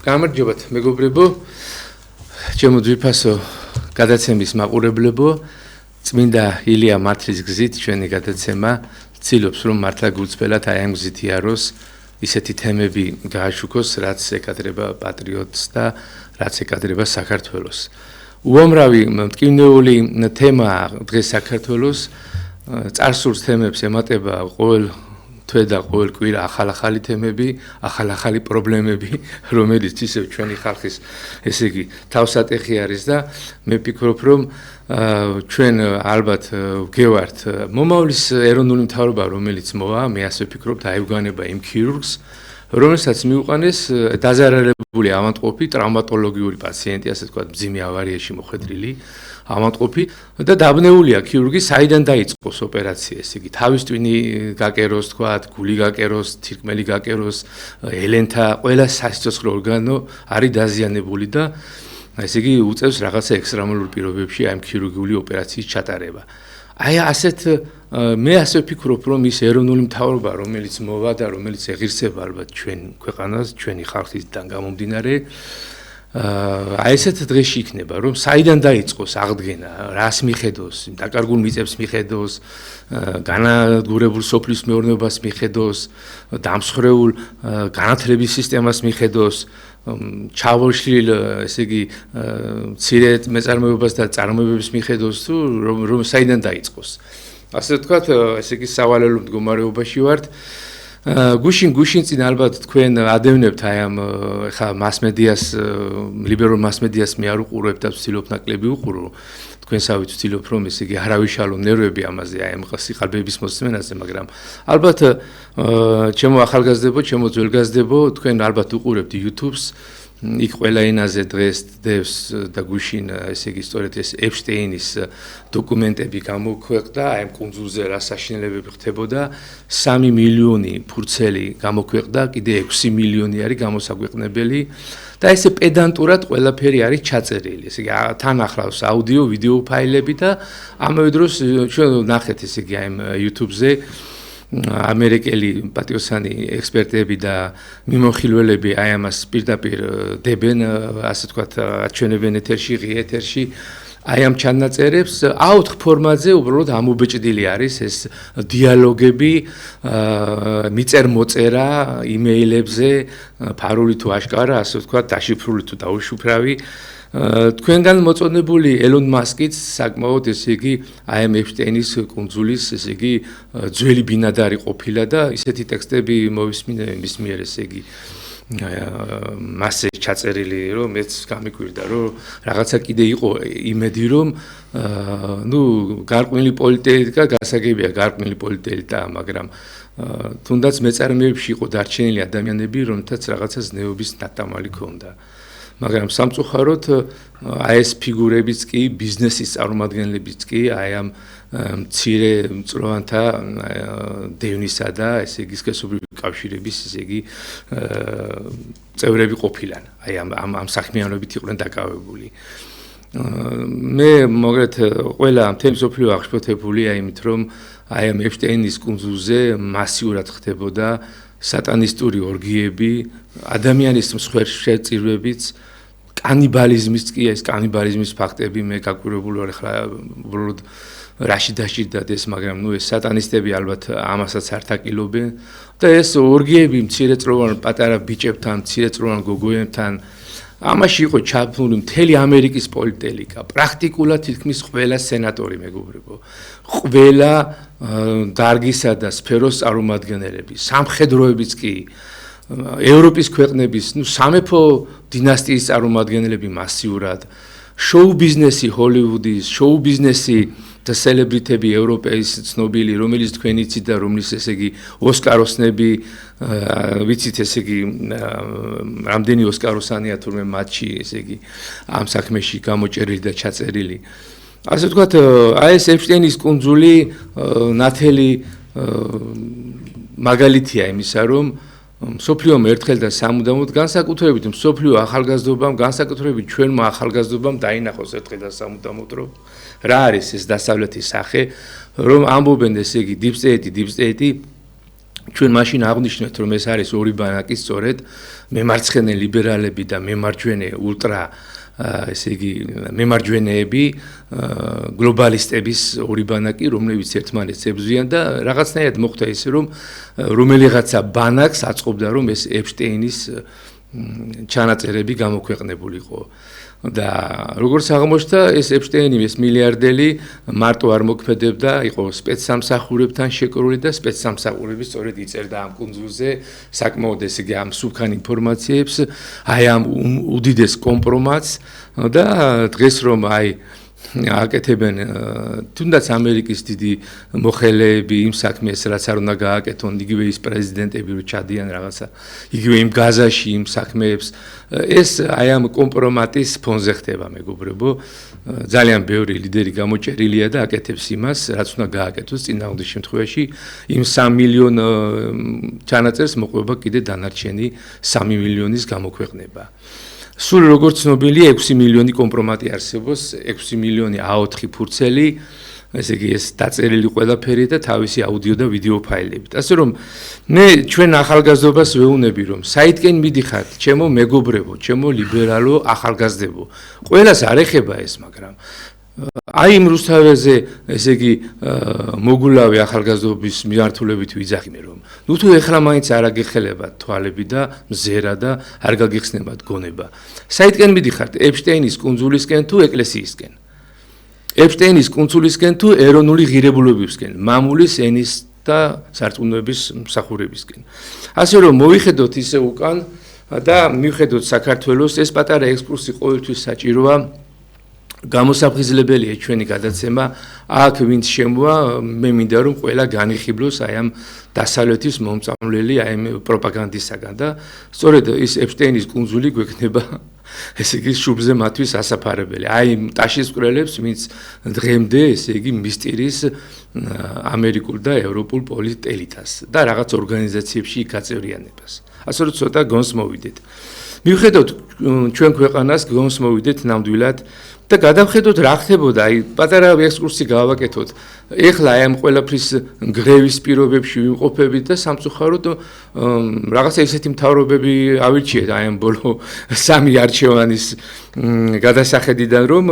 გამარჯობათ მეგობრებო, ჩემო ძვირფასო გადაცემის მაყურებლებო, წმინდა ილია მართლის გზით ჩვენი გადაცემა ცდილობს რომ მართლა გულწრფელად აი ამ გზით იაროს, ისეთი თემები გააშუქოს, რაც ეკადრება პატრიოტს და რაც ეკადრება საქართველოს. უამრავი მტკივნეული თემა დღეს საქართველოს, წარსულს თემებს ემატება ყოველ თვე და ყოველ კვირა ახალ-ახალი თემები, ახალ-ახალი პრობლემები, რომელიც ისევ ჩვენი ხალხის, ესე იგი, თავსატეხი არის და მე ვფიქრობ, რომ ჩვენ ალბათ ვგევართ მომავლის ეროვნული მთავრობა, რომელიც მოვა, მე ასე ვფიქრობ, დაევგანება იმ ქირურგს, რომელსაც მიუყანეს დაზარალებული ავადმყოფი, ტრავმატოლოგიური პაციენტი, ასე ვთქვათ, მძიმე ავარიაში მოხვედრილი ავადმყოფი და დაბნეულია ქირურგი, საიდან დაიწყოს ოპერაცია, ესე იგი, თავის ტვინი გაკეროს, თქვათ, გული გაკეროს, თირკმელი გაკეროს, ელენთა, ყველა სასიცოცხლო ორგანო არის დაზიანებული და ესე იგი, უწევს რაღაცა ექსტრემალურ პირობებში აი ამ ქირურგიული ოპერაციის ჩატარება. აი ასეთ მე ასე ვფიქრობ, რომ ის ეროვნული მთავრობა, რომელიც მოვა და რომელიც ეღირსება ალბათ ჩვენ ქვეყანას, ჩვენი ხალხისგან გამომდინარე, აი ესეთ დღეში იქნება, რომ საიდან დაიწყოს აღდგენა, რას მიხედოს, დაკარგულ მიწებს მიხედოს, განადგურებულ სოფლის მეურნეობას მიხედოს, დამსხვრეულ განათლების სისტემას მიხედოს, ჩავოშლილ, ესე იგი, მცირე მეწარმეობას და წარმოებებს მიხედოს თუ რომ საიდან დაიწყოს. ასე ვთქვათ, ესე იგი, სავალალო მდგომარეობაში ვართ. გუშინ წინ ალბათ თქვენ ადევნებთ აი ამ ხა მასმედიას, ლიბერალურ მასმედიას მე არ უყურებ და ვცდილობ ნაკლები უყურო. თქვენსავით ვცდილობ რომ ესე იგი არავიშალო ნერვები ამაზე აი ამ სიყალბების მოსმენაზე, მაგრამ ალბათ ჩემო ახალგაზრდებო, ჩემო ძველგაზრდებო, თქვენ ალბათ უყურებთ YouTube-ს, იქ ყველა ენაზე დღეს დევს და გუშინ ესე იგი სწორედ ეს ეპშტეინის დოკუმენტები გამოქვეყნდა, აი ამ კუნძულზე რა საშინელებები ხდებოდა, 3 მილიონი ფურცელი გამოქვეყნდა, კიდე 6 მილიონი არის გამოსაგვეყნებელი და ესე პედანტურად ყველაფერი არის ჩაწერილი. ესე იგი თან ახლავს აუდიო, ვიდეო ფაილები და ამავე დროს ჩვენ ნახეთ ესე იგი აი ამ YouTube-ზე ამერიკელი პატიოსანი ექსპერტები და მიმოხილველები აი ამას პირდაპირ დებენ, ასე ვთქვათ, აჩვენებენ ეთერში, ღია ეთერში, აი ამ ჩანაწერებს აუთხ ფორმატზე უბრალოდ ამობეჭდილი არის ეს დიალოგები, მიწერ-მოწერა იმეილებზე, ფარული თუ აშკარა, ასე ვთქვათ, დაშიფრული თუ დაუშიფრავი. თქვენგან მოწონებული ელონ მასკიც საკმაოდ ესე იგი აი ამ ეპშტეინის კუნძულის ესე იგი ძველი ბინადარი ყოფილა და ისეთი ტექსტები მოვისმინე მის მიერ ესე იგი მასე ჩაწერილი რომ მეც გამიკვირდა რომ რაღაცა კიდე იყო იმედი რომ ნუ გარკვეული პოლიტიკა გასაგებია გარკვეული პოლიტიკა, მაგრამ თუნდაც მეწარმეებში იყო დარჩენილი ადამიანები, რომთაც რაღაცა ზნეობის ნატამალი ჰქონდა. მაგრამ სამწუხაროდ აი ეს ფიგურებიც კი ბიზნესის წარმომადგენლებიც კი აი ამ მცირე მწვრთნელთა დევნისა და ესე იგი სქესობრივი კავშირების ესე იგი წევრები ყოფილან. აი ამ საქმიანობით იყვნენ დაკავებული. მე მოგეთ ყველა მთელი მსოფლიო აღშფოთებულია იმით რომ აი ამ ეპშტეინის კუნძულზე მასიურად ხდებოდა სატანისტური ორგიები, ადამიანის მსხვერპლშეწირვებიც, კანიბალიზმის კი ეს კანიბალიზმის ფაქტები მე გაკვირვებული ვარ ხლა უბრალოდ რაში დაჭირდათ ეს, მაგრამ ნუ ეს სატანისტები ალბათ ამასაც არ თაკილობენ და ეს ორგიები მცირეწლოვან პატარა ბიჭებთან, მცირეწლოვან გოგოებთან ამაში იყო ჩაფლული მთელი ამერიკის პოლიტიკა, პრაქტიკულად თითქმის ყველა სენატორი მეგობრებო, ყველა დარგისა და სფეროს წარმომადგენლები, სამხედროებიც კი, ევროპის ქვეყნების, ნუ სამეფო დინასტიის წარმომადგენლები მასიურად, შოუ ბიზნესი ჰოლივუდის, შოუ ბიზნესი და სელებრიტები ევროპის ცნობილი, რომელიც თქვენ იცით და რომლის ესე იგი ოსკაროსნები ვიცით ესე იგი რამდენი ოსკაროსანია თურმე მატჩი ესე იგი ამ საქმეში გამოჭერილი და ჩაწერილი. ასე ვთქვათ, აი ეს ეპშტეინის კუნძული ნათელი მაგალითია იმისა, რომ მსოფლიომ ერთხელ და სამუდამოდ განსაკუთრებით მსოფლიო ახალგაზრდობამ, განსაკუთრებით ჩვენმა ახალგაზრდობამ დაინახოს ერთხელ და სამუდამოდ რომ რა არის ეს დასავლეთის სახე, რომ ამბობენ ესე იგი deep state ჩვენ მაშინ აღვნიშნეთ, რომ ეს არის ორი ბანაკი, სწორედ მემარცხენე ლიბერალები და მემარჯვენე ულტრა ესე იგი მემარჯვენეები გლობალისტების ორი ბანაკი, რომლებიც ერთმანეთს ებრძვიან და რაღაცნაირად მოხდა ისე, რომ რომელიღაცა ბანაკს აწყობდა, რომ ეს ეპშტეინის ჩანაწერები გამოქვეყნებულიყო. და როგორც აღმოჩნდა, ეს ეპშტეინი, ეს მილიარდელი მარტო არ მოქმედებდა, იყო სპეცსამსახურებთან შეკრული და სპეცსამსახურები სწორედ იწერდა ამ კუნძულზე საკმაოდ ესე იგი ამ სულქან ინფორმაციებს, აი ამ უდიდეს კომპრომატს და დღეს რომ აი აკეთებენ თუნდაც ამერიკის დიდი მოხელეები იმ საქმეს, რაც არ უნდა გააკეთონ, იგივე ის პრეზიდენტები რო ჩადიან რაღაცა, იგივე იმ გაზაში იმ საქმეებს, ეს აი ამ კომპრომატის ფონზე ხდება, მეგობრებო. ძალიან ბევრი ლიდერი გამოჭერილია და აკეთებს იმას, რაც უნდა გააკეთოს წინააღმდეგ შემთხვევაში, იმ 3 მილიონ ჩანაწერს მოყვება კიდე დანარჩენი 3 მილიონის გამოქვეყნება. სულ როგორც ცნობილია 6 მილიონი კომპრომატი არსებობს, 6 მილიონი A4 ფურცელი, ესე იგი ეს დაწერილი ყველაფერი და თავისი აუდიო და ვიდეო ფაილებით. ასე რომ მე ჩვენ ახალგაზრდობას ვეუბნები, რომ საითკენ მიდიხართ, ჩემო მეგობრებო, ჩემო ლიბერალო ახალგაზრდებო. ყველას არ ეხება ეს, მაგრამ აი იმ რუსთავაზე, ესე იგი მოგულავი ახალგაზრდობის მიმართულებით ვიძახინე, რომ ნუ თუ ეხლა მაინც არ აგეხელებათ თვალები და მზერა და არ გაგიხსნებათ გონება. საითკენ მიდიხართ, ეპშტეინის კუნძულისკენ თუ ეკლესიისკენ? ეპშტეინის კუნძულისკენ თუ ეროვნული ღირებულებებისკენ, მამულის ენის და სარწმუნოების მსახურებისკენ. ასე რომ მოვიხედოთ ისე უკან და მივხედოთ საქართველოს, ეს პატარა ექსკურსი ყოველთვის საჭიროა. გამოსაფხიზლებელია ჩვენი გადაცემა, აქ ვინც შემოვა, მე მინდა რომ ყველა განიხიბლოს აი ამ დასავლეთის მომწამვლელი აი ამ პროპაგანდისაგან და სწორედ ის ეპშტეინის კუნძული გვექნება ესე იგი შუბზე მათთვის ასაფარებელი. აი ტაშის მკვლელებს, ვინც დღემდე ესე იგი მისტირის ამერიკულ და ევროპულ პოლიტელიტას და რაღაც ორგანიზაციებში იკაწევრიანებას. ასე რომ ცოტა გონს მოვიდეთ. მივხედოთ ჩვენ ქვეყანას, გონს მოვიდეთ ნამდვილად და გადავხედოთ რა ხდებოდა, აი პატარა ექსკურსი გავაკეთოთ. ეხლა აი ამ ყველაფრის გრევის პირობებში ვიმყოფებით და სამწუხაროდ რაღაცა ისეთი მთავრობები ავირჩიეთ აი ამ ბოლო 3 არჩევანის გადასახედიდან, რომ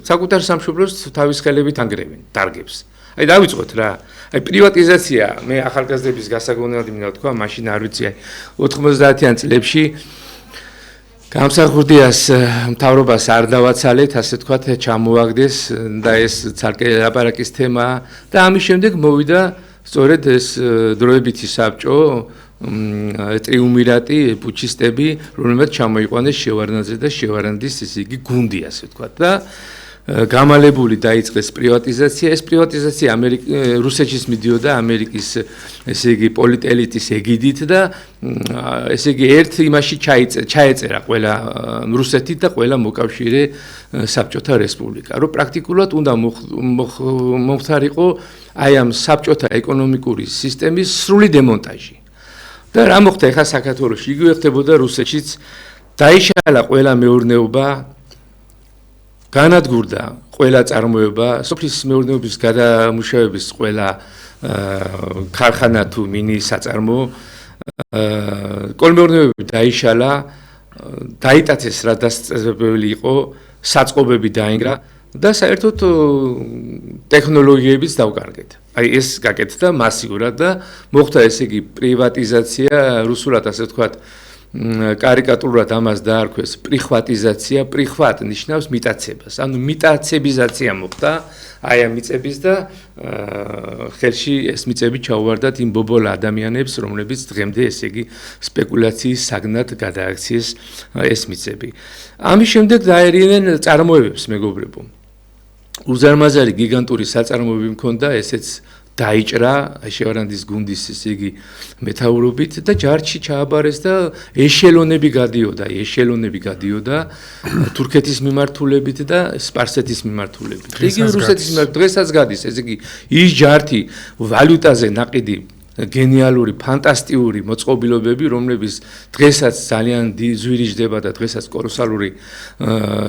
საკუთარ სამშობლოს თავის ხელებით ანგრევენ, დარგებს. აი დავიწყოთ რა. აი პრივატიზაცია, მე ახალგაზრდების გასაგონად მინდა თქვა, მაშინ არ ვიცი, აი 90-იან წლებში გამსახურდიას მთავრობას არ დავაცალეთ, ასე თქვათ, ჩამოაგდეს და ეს ცალკე ლაპარაკის თემაა და ამის შემდეგ მოვიდა სწორედ ეს დროებითი საბჭო, ტრიუმვირატი, პუჩისტები, რომელმაც ჩამოიყვანეს შევარდნაძე და შევარდნაძის ესე იგი გუნდი, ასე თქვათ და გამალებული დაიწყეს პრივატიზაცია. ეს პრივატიზაცია რუსეთშიც მიდიოდა ამერიკის ესე იგი პოლიტელიტის ეგიდით და ესე იგი ერთ იმაში ჩაეწერა ყველა რუსეთი და ყველა მოკავშირე საბჭოთა რესპუბლიკა, რომ პრაქტიკულად უნდა მომხდარიყო აი ამ საბჭოთა ეკონომიკური სისტემის სრული დემონტაჟი. და რა მოხდა ახლა საქართველოში? იგივე ხდებოდა რუსეთშიც, დაიშალა ყველა მეურნეობა, განადგურდა ყველა წარმოება, სოფლის მეურნეობის გადამუშავების ყველა ქარხანა თუ მინი საწარმო, კოლმეურნეობები დაიშალა, დაიტაცეს რა დასწრებელი იყო, საწყობები დაინგრა და საერთოდ ტექნოლოგიებიც დავკარგეთ. აი ეს გაკეთდა მასიურად და მოხდა ესე იგი პრივატიზაცია, რუსულად ასე ვთქვათ, კარიკატურად ამას დაარქვეს პრიხვატიზაცია. პრიხვატ ნიშნავს მიტაცებას, ანუ მიტაცებიზაცია მოხდა აი ამ მიწების და ხელში ეს მიწები ჩაუვარდათ იმ ბობოლ ადამიანებს, რომლებიც დღემდე ესე იგი სპეკულაციის საგნად გადააქციეს ეს მიწები. ამის შემდეგ დაერინენ წარმოებებს, მეგობრებო. უზარმაზარი გიგანტური საწარმოები მქონდა, ესეც დაიჭრა შევარდნაძის გუნდის ესე იგი მეთაურობით და ჯარში ჩააბარეს და ეშელონები გადიოდა თურქეთის მიმართულებით და სპარსეთის მიმართულებით. იგი რუსეთის მიმართულებით დღესაც გადის, ესე იგი ის ჯართი ვალუტაზე ნაყიდი გენიალური, ფანტასტიკური მოწყობილობები, რომლებიც დღესაც ძალიან ზვირიჯდება და დღესაც კოლოსალური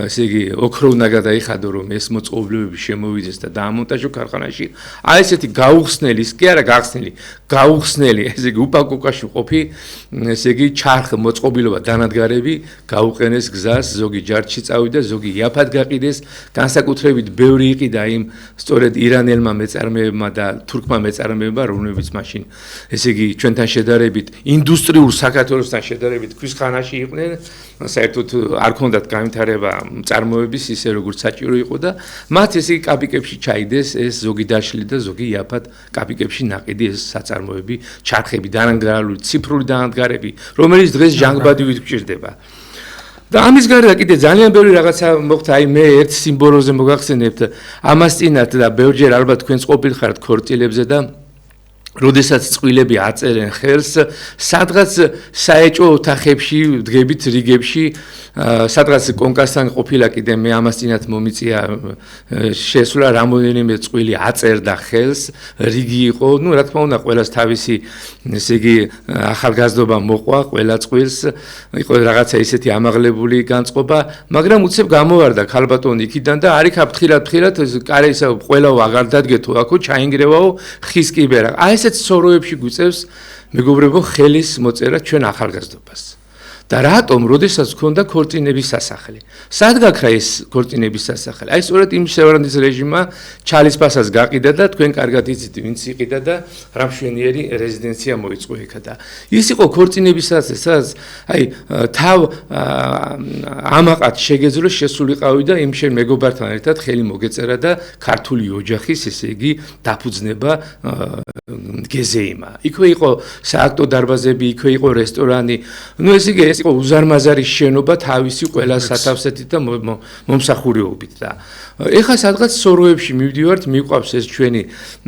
ესე იგი ოქრო უნდა გადაიხადო, რომ ეს მოწყობილობები შემოვიდეს და დაამონტაჟო ქარხანაში. აი ესეთი გაუხსნელი, ის კი არა გახსნილი, გაუხსნელი, ესე იგი უპაკოკაში ყოფი, ესე იგი ჩარხ მოწყობილობა დანადგარები გაუყენეს გზას, ზოგი ჯარჯში წავიდა, ზოგი იაფად გაყიდეს, განსაკუთრებით ბევრი იყიდა იმ სწორედ ირანელმა მეწარმეებმა და თურქმა მეწარმეებმა, რომლებიც მაშინ ესე იგი ჩვენთან შედარებით ინდუსტრიულ საქართველოსთან შედარებით ქვის ხანაში იყვნენ, საერთოდ არ ქონდათ განვითარება წარმოების ისე როგორც საჭირო იყო და მათ ესე იგი კაპიკებში ჩაიდეს ეს ზოგი დაშლი და ზოგი იაფად კაპიკებში ناقიდი ეს საწარმოები, ჩარხები, დანადგარებული, ციფრული დანადგარები, რომელიც დღეს ჟანგბადივით გვჭირდება. და ამის გარდა კიდე ძალიან ბევრი რაღაცა მოხდა, აი მე ერთ სიმბოლოზე მოგახსენებთ, ამას წინათ და ბევრჯერ ალბათ თქვენს ყოფილხართ ქორწილებზე და როდესაც წყვილები აწერენ ხელს, სადღაც საეჭვო ოთახებში, დგებით რიგებში, სადღაც კონკასთან ყოფილა კიდე მე ამას წინათ მომიწია შესვლა რამოდენიმე წყვილი აწერდა ხელს, რიგი იყო, ну რა თქმა უნდა ყველას თავისი ესე იგი ახალგაზრდობა მოყვა ყველა წყვილს, იყო რაღაცა ისეთი ამაღლებული განწყობა, მაგრამ უცებ გამოვარდა ქალბატონი იქიდან და არიქა ფთხილად კარი ისე ყველაო აღარ დადგეთო აქო ჩაინგრევაო ხის კიბერა. აი ესეთ სოროებში გვიწევს მეგობრებო ხელის მოწერა ჩვენ ახალგაზრდობას. და რატომ, როდესაც გქონდა ქორწინების სასახლე? სად გაქრა ეს ქორწინების სასახლე? აი სწორედ იმ შევარდნის რეჟიმმა ჩალისფასას გაყიდა და თქვენ კარგად იცით, ვინც იყიდა და რა მშვენიერი რეზიდენცია მოიწყო იქა და ის იყო ქორწინების სასახლე, სადაც აი თავ ამაყად შეგეძლო შესულიყავი და იმ შენ მეგობართან ერთად ხელი მოგეწერა და ქართული ოჯახის ესე იგი დაფუძნება გეზეიმა. იქვე იყო სააქტო დარბაზები, იქვე იყო რესტორანი. ნუ ეს იყო უზარმაზარი შენობა თავისი ყველა სათავსეთით და მომსახურეობით და ეხლა სადღაც სოროებში მივდივართ, მიყვავს ეს ჩვენი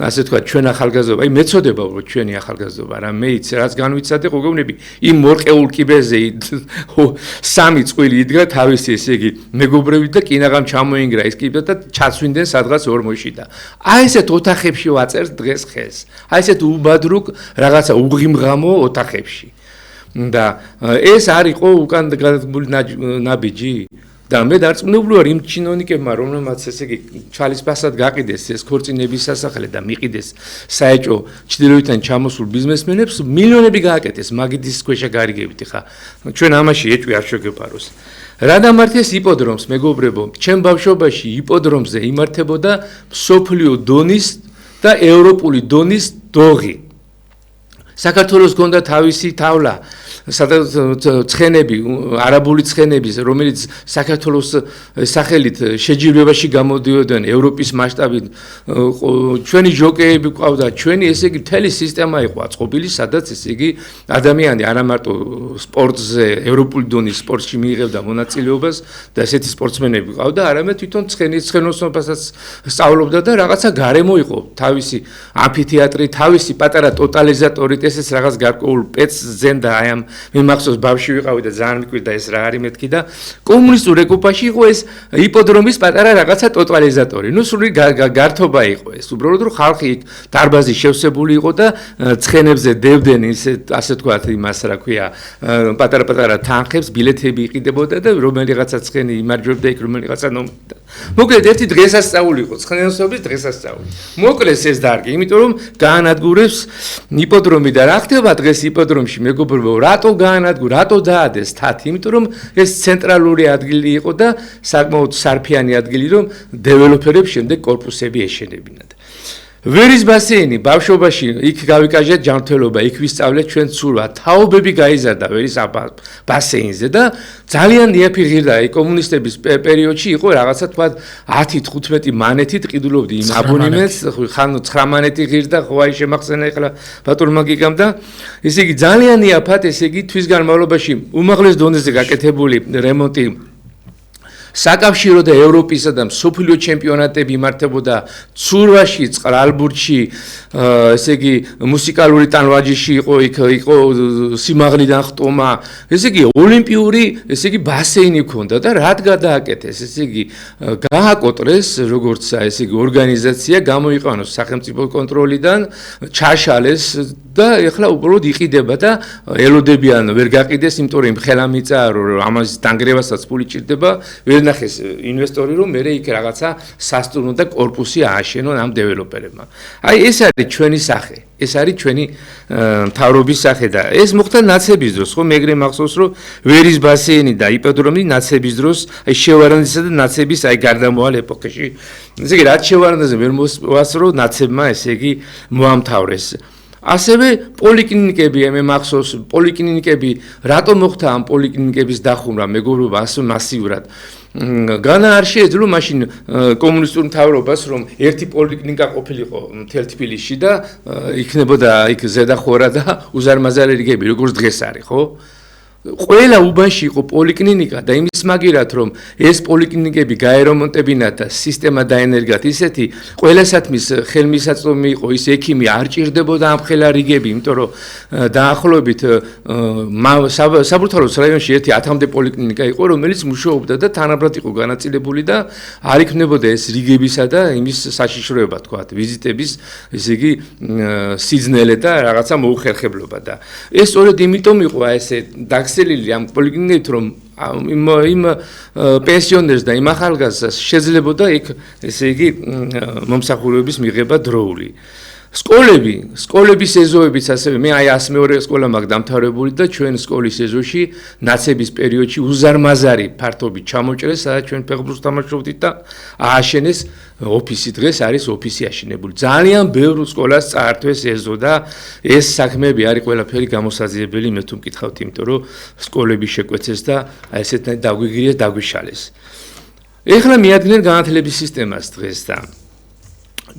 ასე თქვა ჩვენ ახალგაზრდობა, აი მეწოდება უბრალოდ ჩვენი ახალგაზრდობა რა მე იცი რაც განვიცადე ყოგონები იმ მორყეულ კიბეზე სამი წყვილი იდგა თავისი ესე იგი მეგობრებით და კინაღამ ჩამოინგრა ეს კიბე და ჩაცვინდნენ სადღაც ორმოში და აი ესეთ ოთახებში ვაწერს დღეს ხელს აი ესეთ უბადრუკ რაღაცა უღიმღამო ოთახებში და ეს არ იყო უკან გადადგმული ნაბიჯი და მე დარწმუნებული ვარ იმ ჩინოვნიკებმა რომელმაც ესე იგი ჩალისფასად გაყიდეს ეს ქორწინების სასახლე და მიყიდეს საეჭვო ჩრდილოეთიდან ჩამოსულ ბიზნესმენებს მილიონები გააკეთეს მაგიდის ქვეშა გარიგებით ხა ჩვენ ამაში ეჭვი არ შეგეპაროს რა დამართეს იპოდრომს მეგობრებო ჩემ ბავშვობაში იპოდრომზე იმართებოდა სოფლიო დონის და ევროპული დონის დოღი საქართველოს გონდა თავისი თავლა ცხენები არაბული ცხენები რომელიც საქართველოს სახელით შეჯიბრებაში გამოდიოდნენ ევროპის მასშტაბით ჩვენი ჟოკეები ყავდა ჩვენი ესე იგი მთელი სისტემა იყო აწყობილი სადაც ესე იგი ადამიანი არა მარტო სპორტზე ევროპული დონის სპორტში მიიღებდა მონაწილეობას და ესეთი სპორტსმენები ყავდა არამედ თვითონ ცხენოსნობასაც სწავლობდა და რაღაცა გარემო იყო თავისი ამფითეატრი თავისი პატარა ტოტალიზატორით ესეც რაღაც გარკვეულ პეც ზენდა აი ამ მე მახსოვს ბავშვი ვიყავი და ძალიან მიკვირდა ეს რა არის მეთქი და კომუნისტურ ეკუპაში იყო ეს იპოდრომის პატარა რაღაცა ტოტალიზატორი. ნუ სული გართობა იყო ეს. უბრალოდ რომ ხალხი იქ დარბაზი შევსებული იყო და ცხენებზე დევდნენ ისე ასე თქვათ იმას რა ქვია პატარა თანხებს ბილეთები იყიდებოდა და რომელიღაცა ცხენი იმარჯვებდა იქ რომელიღაცა ნომდა. მოკლედ ერთი დღესასწაული იყო ცხენოსნობის დღესასწაული. მოკლეს ეს დარგი, იმიტომ რომ გაანადგურებს იპოდრომი და რა ხდება დღეს იპოდრომში მეგობრებო რატო გაანადგურა, რატო დაადეს თათი, იმიტომ რომ ეს ცენტრალური ადგილი იყო და საკმაოდ სარფიანი ადგილი, რომ დეველოპერებს შემდეგ კორპუსები ეშენებინათ. ვერის ბასეინი ბავშვობაში იქ გავიკაჟეთ ჯანმრთელობა, იქ ვისწავლეთ ჩვენ ცურვა, თაობები გაიზარდა ვერის ბასეინზე და ძალიან იაფი ღირდა, აი კომუნისტების პერიოდში იყო რაღაცა თქვა 10-15 მანეთით ყიდულობდი იმ აბონემენტს, ხან 9 მანეთი ღირდა, ხო აი შემახსენა ეხლა ბატონმა გიგამ და ესე იგი ძალიან იაფად, ესე იგი თვის განმავლობაში უმაღლეს დონეზე გაკეთებული რემონტი საკავშირო და ევროპისა და მსოფლიო ჩემპიონატები იმართებოდა ცურვაში, წყალბურთში, ესე იგი მუსიკალური ტანვაჯიში იყო სიმაღლიდან ხტომა, ესე იგი ოლიმპიური, ესე იგი ბასეინი ჰქონდა და რად გადააკეთეს, ესე იგი გააკოტრეს როგორც ესე იგი ორგანიზაცია, გამოიყენოს სახელმწიფო კონტროლიდან, ჩაშალეს და ეხლა უბრალოდ იყიდება და ელოდებიან ვერ გაყიდეს, იმიტომ რომ ხელამიწა ამას დანგრევასაც ფული ჭირდება, ვერ ნახეს ინვესტორი რომ მე იქ რაღაცა სასტუმრო და კორპუსი ააშენონ ამ დეველოპერებმა. აი ეს არის ჩვენი სახე, ეს არის ჩვენი მთავრობის სახე და ეს მოხდა ნაცების დროს, ხო მეგრე მახსოვს რომ ვერის ბასეინი და იპოდრომი ნაცების დროს, აი შევარდნისა და ნაცების აი გარდამავალ ეპოქაში. ესე იგი რაც შევარდნაზე ვერ მოსვასრო ნაცებმა ესე იგი მოამთავრეს. ასევე პოლიკლინიკები, მე მახსოვს, პოლიკლინიკები, რატომ მოხდა ამ პოლიკლინიკების დახურვა, მეგობრებო, ასე მასიურად. განა არ შეეძლო მაშინ კომუნისტურ მთავრობას, რომ ერთი პოლიკლინიკა ყოფილიყო მთელ თბილისში და იქნებოდა იქ ზედახურა და უზარმაზარი რიგები, როგორც დღეს არის, ხო? ყველა უბანში იყო პოლიკლინიკა და იმის მაგერად რომ ეს პოლიკლინიკები გაერემონტებინათ და სისტემა დაენერგათ ისეთი ყველასათმის ხელმისაწვდომი იყო ის ექიმი არ ჭირდებოდა ამ ხელა რიგები იმიტომ რომ დაახლოებით საბურთალოს რაიონში ერთი 10-მდე პოლიკლინიკა იყო რომელიც მუშაობდა და თანაბრად იყო განაწილებული და არ იქნებოდა ეს რიგებისა და იმის საშიშროება თქვა ვიზიტების ესე იგი სიძნელე და რაღაცა მოუხერხებლობა და ეს სწორედ იმიტომ იყო ესე ამ პოლიკლინიკით რომ იმ პენსიონერს და იმ ახალგაზრდას შეძლებოდა იქ ესე იგი მომსახურების მიღება დროული. სკოლების ეზოებიც ასევე მე აი 102 სკოლა მაქვს დამთავრებული და ჩვენ სკოლის ეზოში ნაცების პერიოდში უზარმაზარი ფართობით ჩამოჭრეს სადაც ჩვენ ფეხბურთს თამაშობდით და ააშენეს ოფისი დღეს არის ოფისი აშენებული. ძალიან ბევრ სკოლას წაართვეს ეზო და ეს საქმეები არის ყველაფერი გამოსაძიებელი მე თუ მკითხავთ იმიტომ რომ სკოლები შეკვეცეს და აი ესეთნაირად დაგვიგრიეს დაგვიშალეს. ეხლა მიადგნენ განათლების სისტემას დღეს და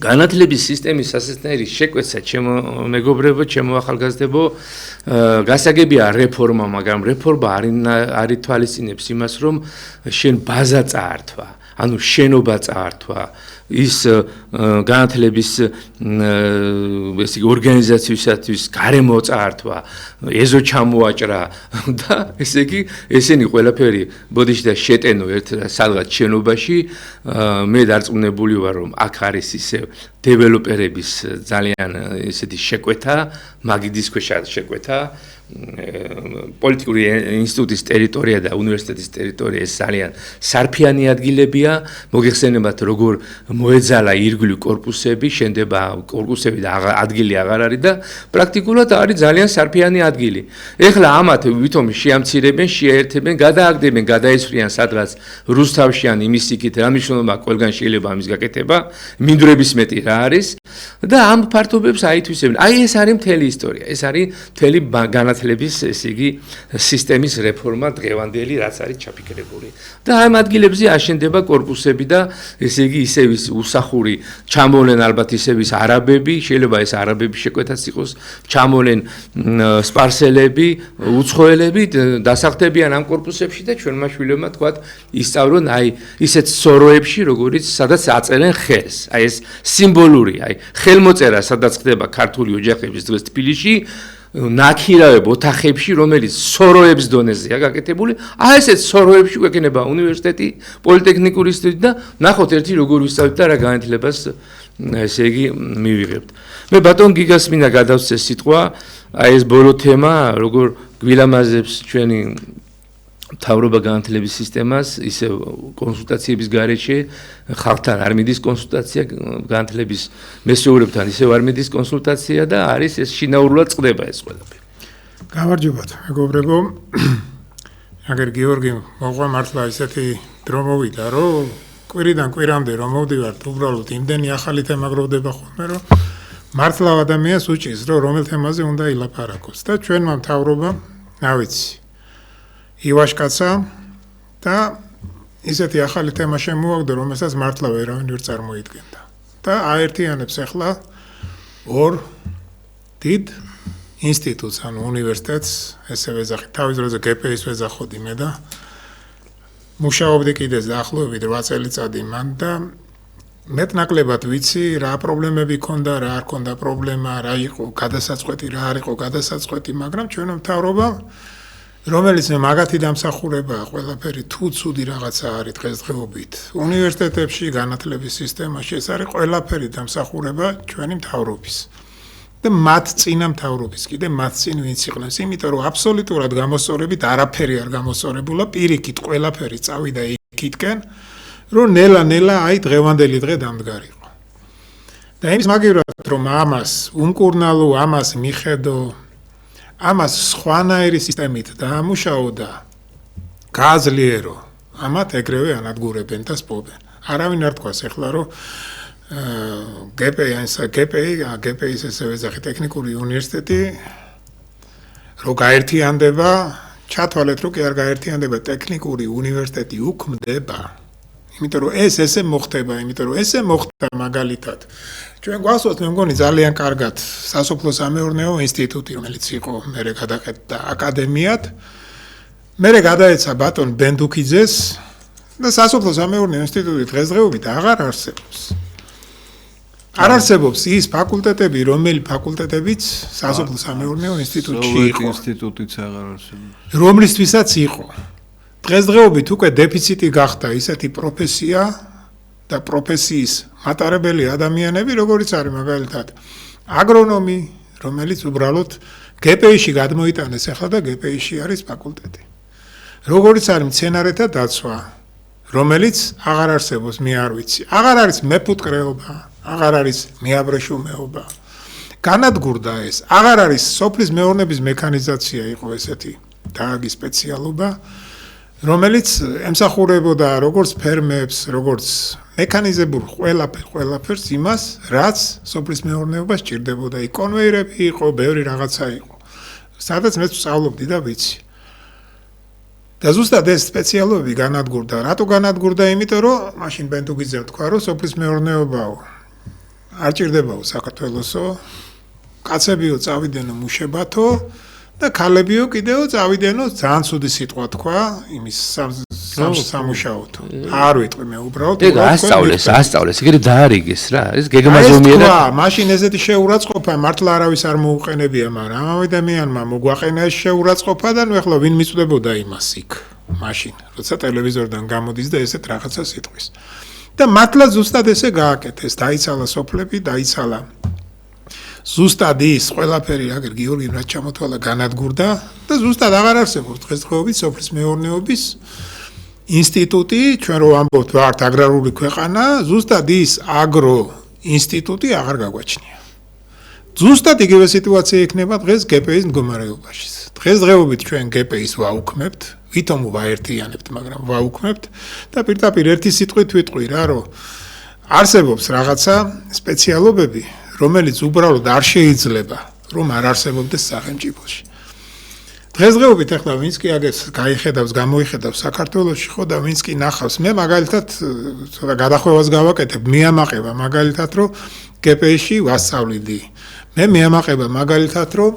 განათლების სისტემის ასეთნაირი შეკვეცა ჩემო მეგობრებო, ჩემო ახალგაზრდებო, გასაგებია რეფორმა, მაგრამ რეფორმა არ ითვალისწინებს იმას, რომ შენ ბაზა წაართვა, ანუ შენობა წაართვა, ის განათლების ესე იგი ორგანიზაციისათვის გარემო წაართვა, ეზო ჩამოაჭრა და ესე იგი ესენი ყველაფერი ბოდიში და შეტენო ერთ სადღაც შენობაში მე დარწმუნებული ვარ რომ აქ არის ისე დეველოპერების ძალიან ესეთი შეკვეთა, მაგიდის ქვეშ შეკვეთა პოლიტიკური ინსტიტუტის ტერიტორია და უნივერსიტეტის ტერიტორია ეს ძალიან სარფიანი ადგილებია, მოგეხსენებათ როგორ მოეძალა ირგვლივ კორპუსები, შენდება კორპუსები და ადგილი აღარ არის და პრაქტიკულად არის ძალიან სარფიანი ადგილი. ეხლა ამათ ვითომ შეამცირებენ, შეერთებენ, გადააგდებენ, გადაეცვლიან სადღაც რუსთავში ან იმის იქით, რა მნიშვნელობა ყველგან შეიძლება ამის გაკეთება, მინდვრების მეტი რა არის და ამ ფართობებს აითვისებენ. აი ეს არის მთელი ისტორია, ეს არის მთელი განათლების ესე იგი სისტემის რეფორმა დღევანდელი რაც არის ჩაფიქრებული. და ამ ადგილებზე აშენდება კორპუსები და ესე იგი ისევ ის უსახური ჩამოვლენ ალბათ ისევ ის არაბები, შეიძლება ეს არაბები შეკვეთაც იყოს, ჩამოვლენ სპარსელები, უცხოელები, დასახდებიან ამ კორპუსებში და ჩვენმა შვილებმა თქვათ ისწავლონ აი ისეთ სოროებში, როგორიც სადაც აწერენ ხელს. აი ეს სიმბოლური, აი ხელმოწერა სადაც ხდება ქართული ოჯახების დღეს თბილისში ნაქირავებ ოთახებში, რომელიც სოროების დონეზეა გაკეთებული, აი ესეთ სოროებში გვექნება უნივერსიტეტი, პოლიტექნიკური ინსტიტუტი და ნახოთ ერთი როგორ ვისწავლეთ და რა განათლებას ესე იგი მივიღებთ. მე ბატონ გიგას მინდა გადავცე სიტყვა, აი ეს ბოლო თემა, როგორ გვილამაზებს ჩვენი მთავრობა განათლების სისტემას, ისე კონსულტაციების გარეშე ხალხთან არ მიდის კონსულტაცია, განათლების მესეურებთან ისევ არ მიდის კონსულტაცია და არის ეს შინაურულად წყდება ეს ყველაფერი. გამარჯობათ, მეგობრებო. აგერ გიორგი მოყვა მართლა ისეთი დრო მოვიდა, რომ კვირიდან კვირამდე რომ მოვდივართ, უბრალოდ იმდენი ახალი თემა გროვდება ხოლმე, რომ მართლა ადამიანს უჭირს, რომ რომელ თემაზე უნდა ილაპარაკოს და ჩვენმა მთავრობამ, რა ვიცი, ივაშკაცა და ისეთი ახალი თემა შემოაგდა, რომელსაც მართლა ვერავინ ვერ წარმოიდგენდა. და აერთიანებს ახლა ორ დიდ ინსტიტუტს, ანუ უნივერსიტეტს, ესე ვეძახი, თავის დროზე გპ-ის ვეძახოდი მე და მუშაობდი კიდეც დაახლოებით 8 წელიწადი მან და მეტნაკლებად ვიცი რა პრობლემები ქონდა, რა არ ქონდა პრობლემა, რა იყო გადასაწყვეტი, რა არ იყო გადასაწყვეტი, მაგრამ ჩვენო მთავრობა რომელიც მაგათი დამსახურებაა ყველაფერი თუ ცუდი რაღაცა არის დღესდღეობით უნივერსიტეტებში განათლების სისტემაში ეს არის ყველაფერი დამსახურება ჩვენი მთავრობის და მათ წინა მთავრობის კიდე მათ წინ ვინც იყნებს იმიტომ რომ აბსოლუტურად გამოსწორებით არაფერი არ გამოსწორებულა პირიქით ყველაფერი წავიდა იქითკენ რომ ნელა-ნელა აი დღევანდელი დღე დამდგარიყო და იმის მაგივრად რომ ამას უმკურნალო ამას მიხედო ამას სხვანაირი სისტემით დაამუშაო და გააძლიერო ამათ ეგრევე ანადგურებენ და სპობენ არავინ არ თქვას ეხლა რომ GPI-ის ესევე ზახი ტექნიკური უნივერსიტეტი რო გაერთიანდება ჩათვალეთ რომ კი არ გაერთიანდება ტექნიკური უნივერსიტეტი უქმდება იმიტომ რომ ეს ესე მოხდება იმიტომ რომ ესე მოხდა მაგალითად ჩვენ გვასვათ მე მგონი ძალიან კარგად სასოფლო-სამეურნეო ინსტიტუტი რომელიც იყო მერე გადაყედა აკადემიად მერე გადაეცა ბატონ ბენდუქიძეს და სასოფლო-სამეურნეო ინსტიტუტი დღესდღეობით აღარ არსებობს არ არსებობს ის ფაკულტეტები რომელი ფაკულტეტებიც სასოფლო-სამეურნეო ინსტიტუტში იყო ინსტიტუტიც აღარ არსებობს რომლისთვისაც იყო დღესდღეობით უკვე დეფიციტი გახდა ისეთი პროფესია და პროფესიის მატარებელი ადამიანები, როგორიც არის მაგალითად აგრონომი, რომელიც უბრალოდ GPI-ში გადმოიტანეს ახლა და GPI-ში არის ფაკულტეტი. როგორიც არის მცენარეთა დაცვა, რომელიც აღარ არსებობს, მე არ ვიცი. აღარ არის მეფუტკრეობა, აღარ არის მეაბრეშუმეობა. განადგურდა ეს. აღარ არის სოფლის მეურნეობის მექანიზაცია იყო ესეთი დააგი სპეციალობა. რომელიც ემსახურებოდა როგორც ფერმებს, როგორც მექანიზებურ ყველაფერს იმას, რაც სოფლის მეურნეობას სჭირდებოდა. იქ კონვეიერები იყო, ბევრი რაღაცა იყო. სადაც მე ვსწავლობდი და ვიცი. და ზუსტად ეს სპეციალობები განადგურდა. რატო განადგურდა? იმიტომ რომ მაშინ ბენდუქიძემ თქვა, რომ სოფლის მეურნეობაო არ ჭირდებაო საქართველოსო, კაცებიო წავიდენო მუშებათო და ქალებიო კიდეო წავიდენო ძალიან ცუდი სიტყვა თქვა იმის სამუშაოთო არ ვიტყვი მე უბრალოდ ეგ ასწავლეს ეგრე დაარიგეს რა ეს გეგმაზომიერად მაშინ ესეთი შეურაცხყოფა მართლა არავის არ მოუყენებია მაგრამ ამ ადამიანმა მოგვაყენა ეს შეურაცხყოფა და ნუ ეხლა ვინ მიწვდებოდა იმას იქ მაშინ როცა ტელევიზორიდან გამოდის და ესეთ რაღაცა სიტყვის და მართლა ზუსტად ესე გააკეთეს დაიცალა სოფლები დაიცალა ზუსტად ის ყველაფერი აგერ გიორგი რაც ჩამოთვალა განადგურდა და ზუსტად აღარ არსებობს დღესდღეობით სოფლის მეურნეობის ინსტიტუტი ჩვენ რო ამბობთ ვართ აგრარული ქვეყანა ზუსტად ის აგრო ინსტიტუტი აღარ გაგვაჩნია ზუსტად იგივე სიტუაცია იქნება დღეს GPI-ის მდგომარეობაში დღესდღეობით ჩვენ GPI-ის ვაუქმებთ ვითომ ვაერთიანებთ მაგრამ ვაუქმებთ და პირდაპირ ერთი სიტყვით ვიტყვი რა რომ არსებობს რაღაცა სპეციალობები რომელიც უბრალოდ არ შეიძლება რომ არ არსებობდეს სახელმწიფოში. დღესდღეობით ახლა ვინც კი აგეს გაიხედავს, გამოიხედავს საქართველოში ხო და ვინც კი ნახავს, მე მაგალითად ცოტა გადახვევას გავაკეთებ, მეამაყება მაგალითად რომ GPI-ში ვასწავლიდი. მე მეამაყება მაგალითად რომ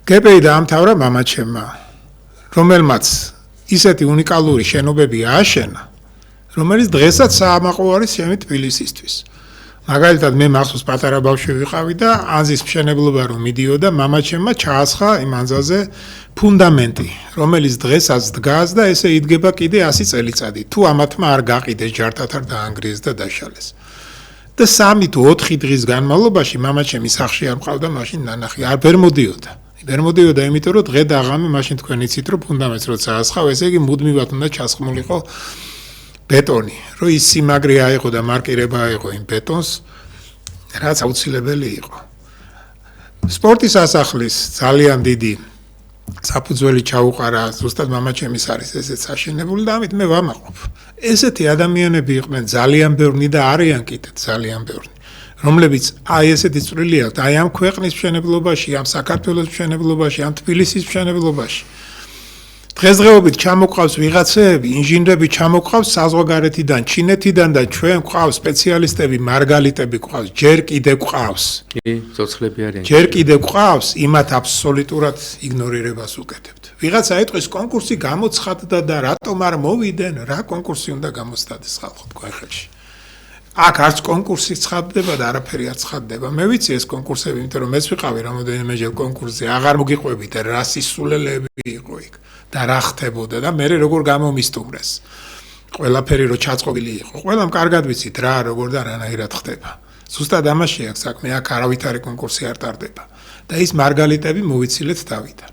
GPI დაამთავრა მამაჩემმა, რომელმაც ისეთი უნიკალური შენობები ააშენა, რომელიც დღესაც საამაყო არის ჩემი თბილისისთვის. მაგალითად მე მახსოვს პატარა ბავშვი ვიყავი და ანზის მშენებლობა რომ მიდიოდა მამაჩემმა ჩაასხა იმ ანზაზე ფუნდამენტი რომელიც დღესაც დგას და ესე იდგება კიდე 100 წელიწადი თუ ამათმა არ გაყიდეს ჯართად არ დაანგრიეს და დაშალეს და 3 თუ 4 დღის განმავლობაში მამაჩემი სახში არ მყავდა მაშინ ნანახი არ ბერმოდიოდა ბერმოდიოდა იმიტომ რომ დღე და აღამე მაშინ თქვენ იცით რომ ფუნდამენტს როცა ასხავ ესე იგი მუდმივად უნდა ჩასხმულიყო ბეტონი, რომ ის სიმაგრე აიღო და მარკირება აიღო იმ ბეტონს, რაც აუცილებელი იყო. სპორტის ასახლის ძალიან დიდი საფუძველი ჩაუყარა ზუსტად მამაჩემის არის ესეც აშენებული და ამით მე ვამაყობ. ესეთი ადამიანები იყვნენ ძალიან ბევრი და არიან კიდე ძალიან ბევრი, რომლებიც აი ესეთი წვრილი აქვთ, აი ამ ქვეყნის მშენებლობაში, ამ საქართველოს მშენებლობაში, ამ თბილისის მშენებლობაში. დღესდღეობით ჩამოყავს ვიღაცეები, ინჟინრები ჩამოყავს საზღვარგარეთიდან, ჩინეთიდან და ჩვენ ყავს სპეციალისტები, მარგალიტები ყავს, ჯერ კიდე ყავს. კი, ცოცხლები არიან. ჯერ კიდე ყავს, იმათ აბსოლუტურად იგნორირებას უკეთებთ. ვიღაცა ეთქვის კონკურსი გამოცხადდა და რატომ არ მოვიდნენ, რა კონკურსი უნდა გამოსცადეს ხალხო თქვენ ხელში. აქ არც კონკურსი ცხადდება და არაფერი არ ცხადდება. მე ვიცი ეს კონკურსები, იმიტომ რომ მეც ვიყავი რამოდენიმეჯერ კონკურსზე, აღარ მოგიყვებით რა სისულელეები იყო იქ და რა ხდებოდა და მე როგორ გამომისტუმრეს. ყველაფერი რო ჩაწყობილი იყო. ყველამ კარგად ვიცით რა როგორ და რანაირად ხდება. ზუსტად ამაში აქვს საქმე, აქ არავითარი კონკურსი არ ტარდება. და ის მარგალიტები მოვიცილეთ დავიდან.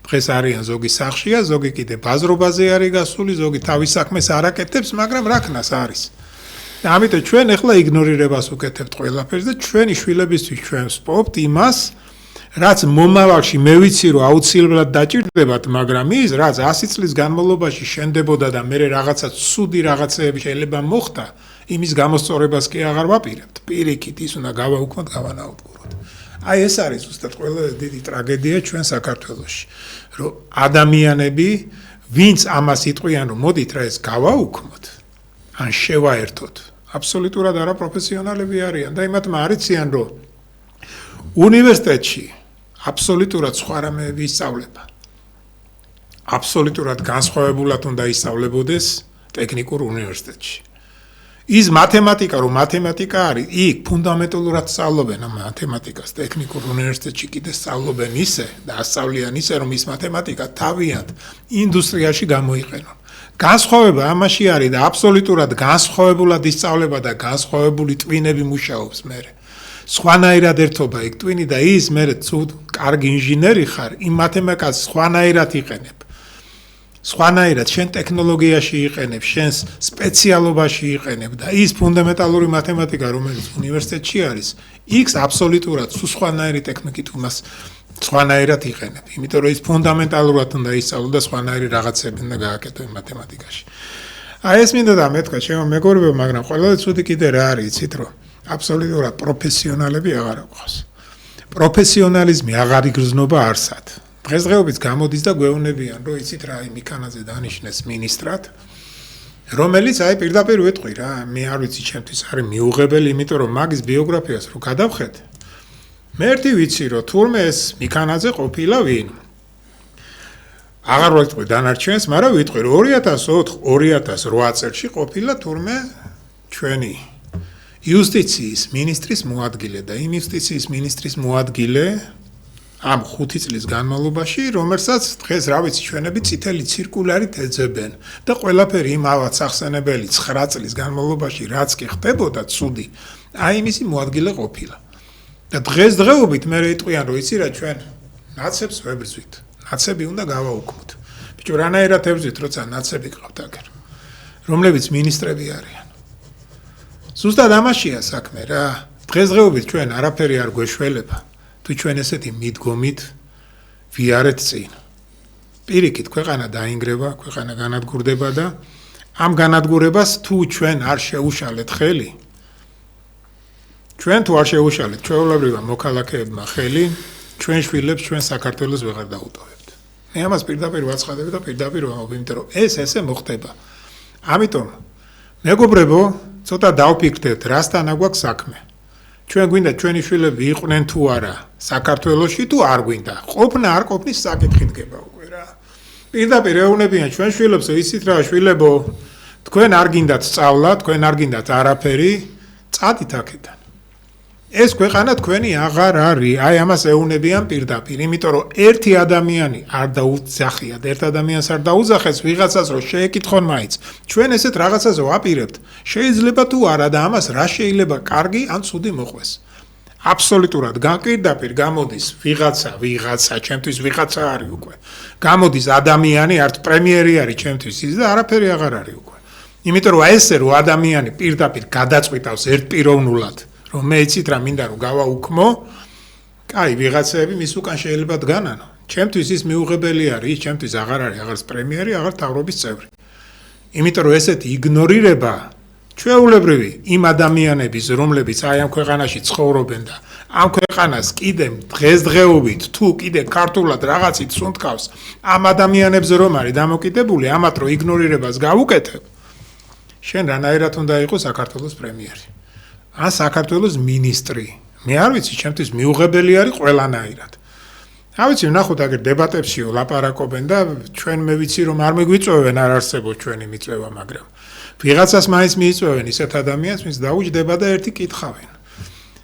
დღეს არიან ზოგი სახშია, ზოგი კიდე ბაზრობაზე არის გასული, ზოგი თავის საქმეს არ აკეთებს, მაგრამ რა ქნას არის. და ამიტომ ჩვენ ახლა იგნორირებას უკეთებთ ყველაფერს და ჩვენი შვილებისთვის ჩვენ ვსპობთ იმას, რაც მომავალში მე ვიცი რომ აუცილებლად დაჭირდებათ, მაგრამ ის რაც 100 წლის განმავლობაში შენდებოდა და მე რაღაცა ცუდი რაღაცეები შეიძლება მოხდა, იმის გამოსწორებას კი აღარ ვაპირებთ. პირიქით ის უნდა გავაუქმოთ, გავანაუდგუროთ. აი ეს არის ზუსტად ყველა დიდი ტრაგედია ჩვენ საქართველოში, რომ ადამიანები, ვინც ამას იტყვიან, რომ მოდით რა ეს გავაუქმოთ, ან შევაერთოთ, აბსოლუტურად არაპროფესიონალები არიან და იმათმა არ იციან, რომ უნივერსიტეტში აბსოლუტურად სხვა რამეები ისწავლება. აბსოლუტურად განსხვავებულად უნდა ისწავლებოდეს ტექნიკურ უნივერსიტეტში. ის მათემატიკა, რომ მათემატიკა არის, იქ ფუნდამენტალურად სწავლობენ ამ მათემატიკას, ტექნიკურ უნივერსიტეტში კიდე სწავლობენ ისე და ასწავლიან ისე, რომ ის მათემატიკა თავიანთ ინდუსტრიაში გამოიყენონ. განსხვავება ამაში არის და აბსოლუტურად განსხვავებულად ისწავლება და განსხვავებული ტვინები მუშაობს მერე. სხვანაირად ერთობა იქ ტვინი და ის მერე ცუდ კარგი ინჟინერი ხარ, იმ მათემატიკას სხვანაირად იყენებ. სხვანაირად შენ ტექნოლოგიაში იყენებ, შენს სპეციალობაში იყენებ და ის ფუნდამენტალური მათემატიკა, რომელიც უნივერსიტეტში არის, იქს აბსოლუტურად სხვანაირი ტექნიკით უმას სხვანაირად იყენებ. იმიტომ რომ ის ფუნდამენტალურად უნდა ისწავლო და სხვანაირი რაღაცები უნდა გააკეთო მათემატიკაში. აი ეს მინდა და მეთქვა ჩემო მეგობრებო, მაგრამ ყველაზე ცუდი კიდე რა არის, იცით რომ აბსოლუტურად პროფესიონალები აღარ აქვს. პროფესიონალიზმი აღარ იგრძნობა არსად. დღესდღეობით გამოდის და გვეუბნებიან, რომ იცით რა, მიქანაძე დანიშნეს მინისტრად, რომელიც აი პირდაპირ ვეთყვი რა, მე არ ვიცი ჩემთვის არის მიუღებელი, იმიტომ რომ მაგის ბიოგრაფიას რო გადავხედე, მე ერთი ვიცი რომ თურმე ეს მიქანაძე ყოფილა ვინ. აღარ ვეთყვი დანარჩენს, მაგრამ ვიტყვი რომ 2004-2008 წელში ყოფილა თურმე ჩვენი იუსტიციის მინისტრის მოადგილე და იმ იუსტიციის მინისტრის მოადგილე ამ 5 წლის განმავლობაში, რომელსაც დღეს რა ვიცი ჩვენები წითელი ცირკულარით ეძებენ და ყველაფერი იმავაც ახსენებელი 9 წლის განმავლობაში რაც კი ხდებოდა ცუდი, აი იმისი მოადგილე ყოფილა. და დღესდღეობით მე იტყვიან რომ იცი რა ჩვენ ნაცებს ვებრძვით. ნაცები უნდა გავაუქმოთ. ბიჭო რანაირად ებრძვით, როცა ნაცები ყავთ აქ, რომლებიც მინისტრები არიან. ზუსტად ამაშია საქმე რა. დღესდღეობით ჩვენ არაფერი არ გვეშველება. თუ ჩვენ ესეთი მიდგომით ვიარეთ წინ. პირიქით ქვეყანა დაინგრება, ქვეყანა განადგურდება და ამ განადგურებას თუ ჩვენ არ შეუშალეთ ხელი, ჩვენ თუ არ შეუშალეთ ჩვეულებრივმა მოქალაქეებმა ხელი, ჩვენ შვილებს ჩვენ საქართველოს ვეღარ დაუტოვებთ. მე ამას პირდაპირ ვაცხადებ და პირდაპირ ვამბობ, იმიტომ რომ ეს ესე მოხდება. ამიტომ მეგობრებო, ცოტა დავფიქრდეთ, რასთან აგვაქვს საქმე. ჩვენ გვინდა ჩვენი შვილები იყვნენ თუ არა საქართველოში თუ არ გვინდა. ყოფნა არ ყოფნის საკითხი დგება უკვე რა. პირდაპირ ეუბნებიან ჩვენ შვილებს, იცით რა შვილებო, თქვენ არ გინდათ სწავლა, თქვენ არ გინდათ არაფერი, წადით აქედან. ეს ქვეყანა თქვენი აღარ არის. აი ამას ეუბნებიან პირდაპირ, იმიტომ რომ ერთი ადამიანი არ დაუძახიათ, ერთ ადამიანს არ დაუძახეს ვიღაცას რომ შეეკითხონ მაინც. ჩვენ ესეთ რაღაცას ვაპირებთ. შეიძლება თუ არა და ამას რა შეიძლება კარგი ან ცუდი მოყვეს. აბსოლუტურად პირდაპირ გამოდის ვიღაცა, ჩემთვის ვიღაცა არის უკვე. გამოდის ადამიანი, არც პრემიერი არის ჩემთვის ის და არაფერი აღარ არის უკვე. იმიტომ რომ ესე რომ ადამიანი პირდაპირ გადაწყვიტავს ერთპიროვნულად რომ მე იცით რა მინდა რომ გავაუქმო, კაი ვიღაცები მის უკან შეიძლება დგანანო. ჩემთვის ის მიუღებელი არის, ის ჩემთვის აღარ არის, აღარც პრემიერი, აღარ თავრობის წევრი. იმიტომ რომ ესეთი იგნორირება ჩვეულებრივი იმ ადამიანების, რომლებიც აი ამ ქვეყანაში ცხოვრობენ და ამ ქვეყანას კიდე დღესდღეობით თუ კიდე ქართულად რაღაცით სუნთქავს, ამ ადამიანებზე რომ არის დამოკიდებული, ამათ რო იგნორირებას გავუკეთებ, შენ რანაირად უნდა იყოს საქართველოს პრემიერი. ან საქართველოს მინისტრი. მე არ ვიცი, ჩემთვის მიუღებელი არის ყველანაირად. არ ვიცი, ნახოთ აგერ დებატებშიო ლაპარაკობენ და ჩვენ მე ვიცი რომ არ მეგვიწევენ, არ არსებობს ჩვენი მიწვევა, მაგრამ ვიღაცას მაინც მიიწვევენ ისეთ ადამიანს, ვინც დაუჯდება და ერთი კითხავენ.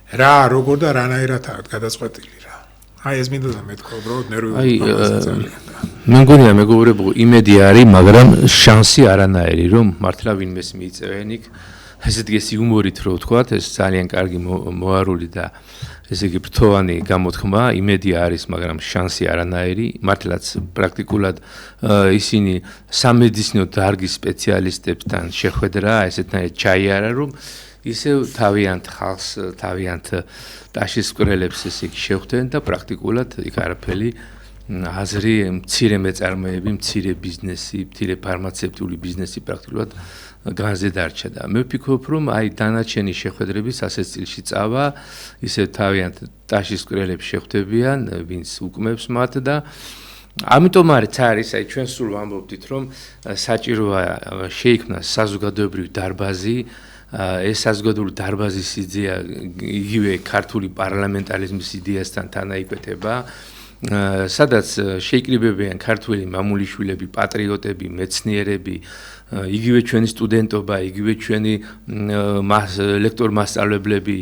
რა, როგორ და რანაირადაა გადაწყვეტილი რა. აი ეს მინდა და მეთქვა, უბრალოდ ნერვიული ძალიან. მე მგონია მეგობრებო, იმედი არის, მაგრამ შანსი არანაირი, რომ მართლა ვინმეს მიიწევენ იქ. ესე იგი იუმორით რო ვთქვათ, ეს ძალიან კარგი მოარული და ესე იგი ფრთოვანი გამოთქმა, იმედი არის, მაგრამ შანსი არანაირი. მართლაც პრაქტიკულად ისინი სამედიცინო დარგის სპეციალისტებთან შეხვედრა, ესეთნაირად ჩაიარა, რომ ისევ თავიანთ ხალხს, თავიანთ ტაშის მკვლელებს ესე იგი შეხვდნენ და პრაქტიკულად იქ არაფერი აზრი მცირე მეწარმეები, მცირე ბიზნესი, მცირე ფარმაცევტული ბიზნესი პრაქტიკულად განზე დარჩა და მე ვფიქრობ, რომ აი დანარჩენი შეხვედრები ასეთ სტილში წავა, ისე თავიანთ ტაშის მკვლელებს შეხვდებიან, ვინც უკმებს მათ და ამიტომ არის აი ჩვენ სულ ვამბობდით, რომ საჭიროა შეიქმნას საზოგადოებრივი დარბაზი, ეს საზოგადოებრივი დარბაზის იდეა იგივე ქართული პარლამენტარიზმის იდეასთან თანაიკვეთება. სადაც შეიკრიბებიან ქართველი მამულიშვილები, პატრიოტები, მეცნიერები, იგივე ჩვენი სტუდენტობა, იგივე ჩვენი ლექტორ-მასწავლებლები,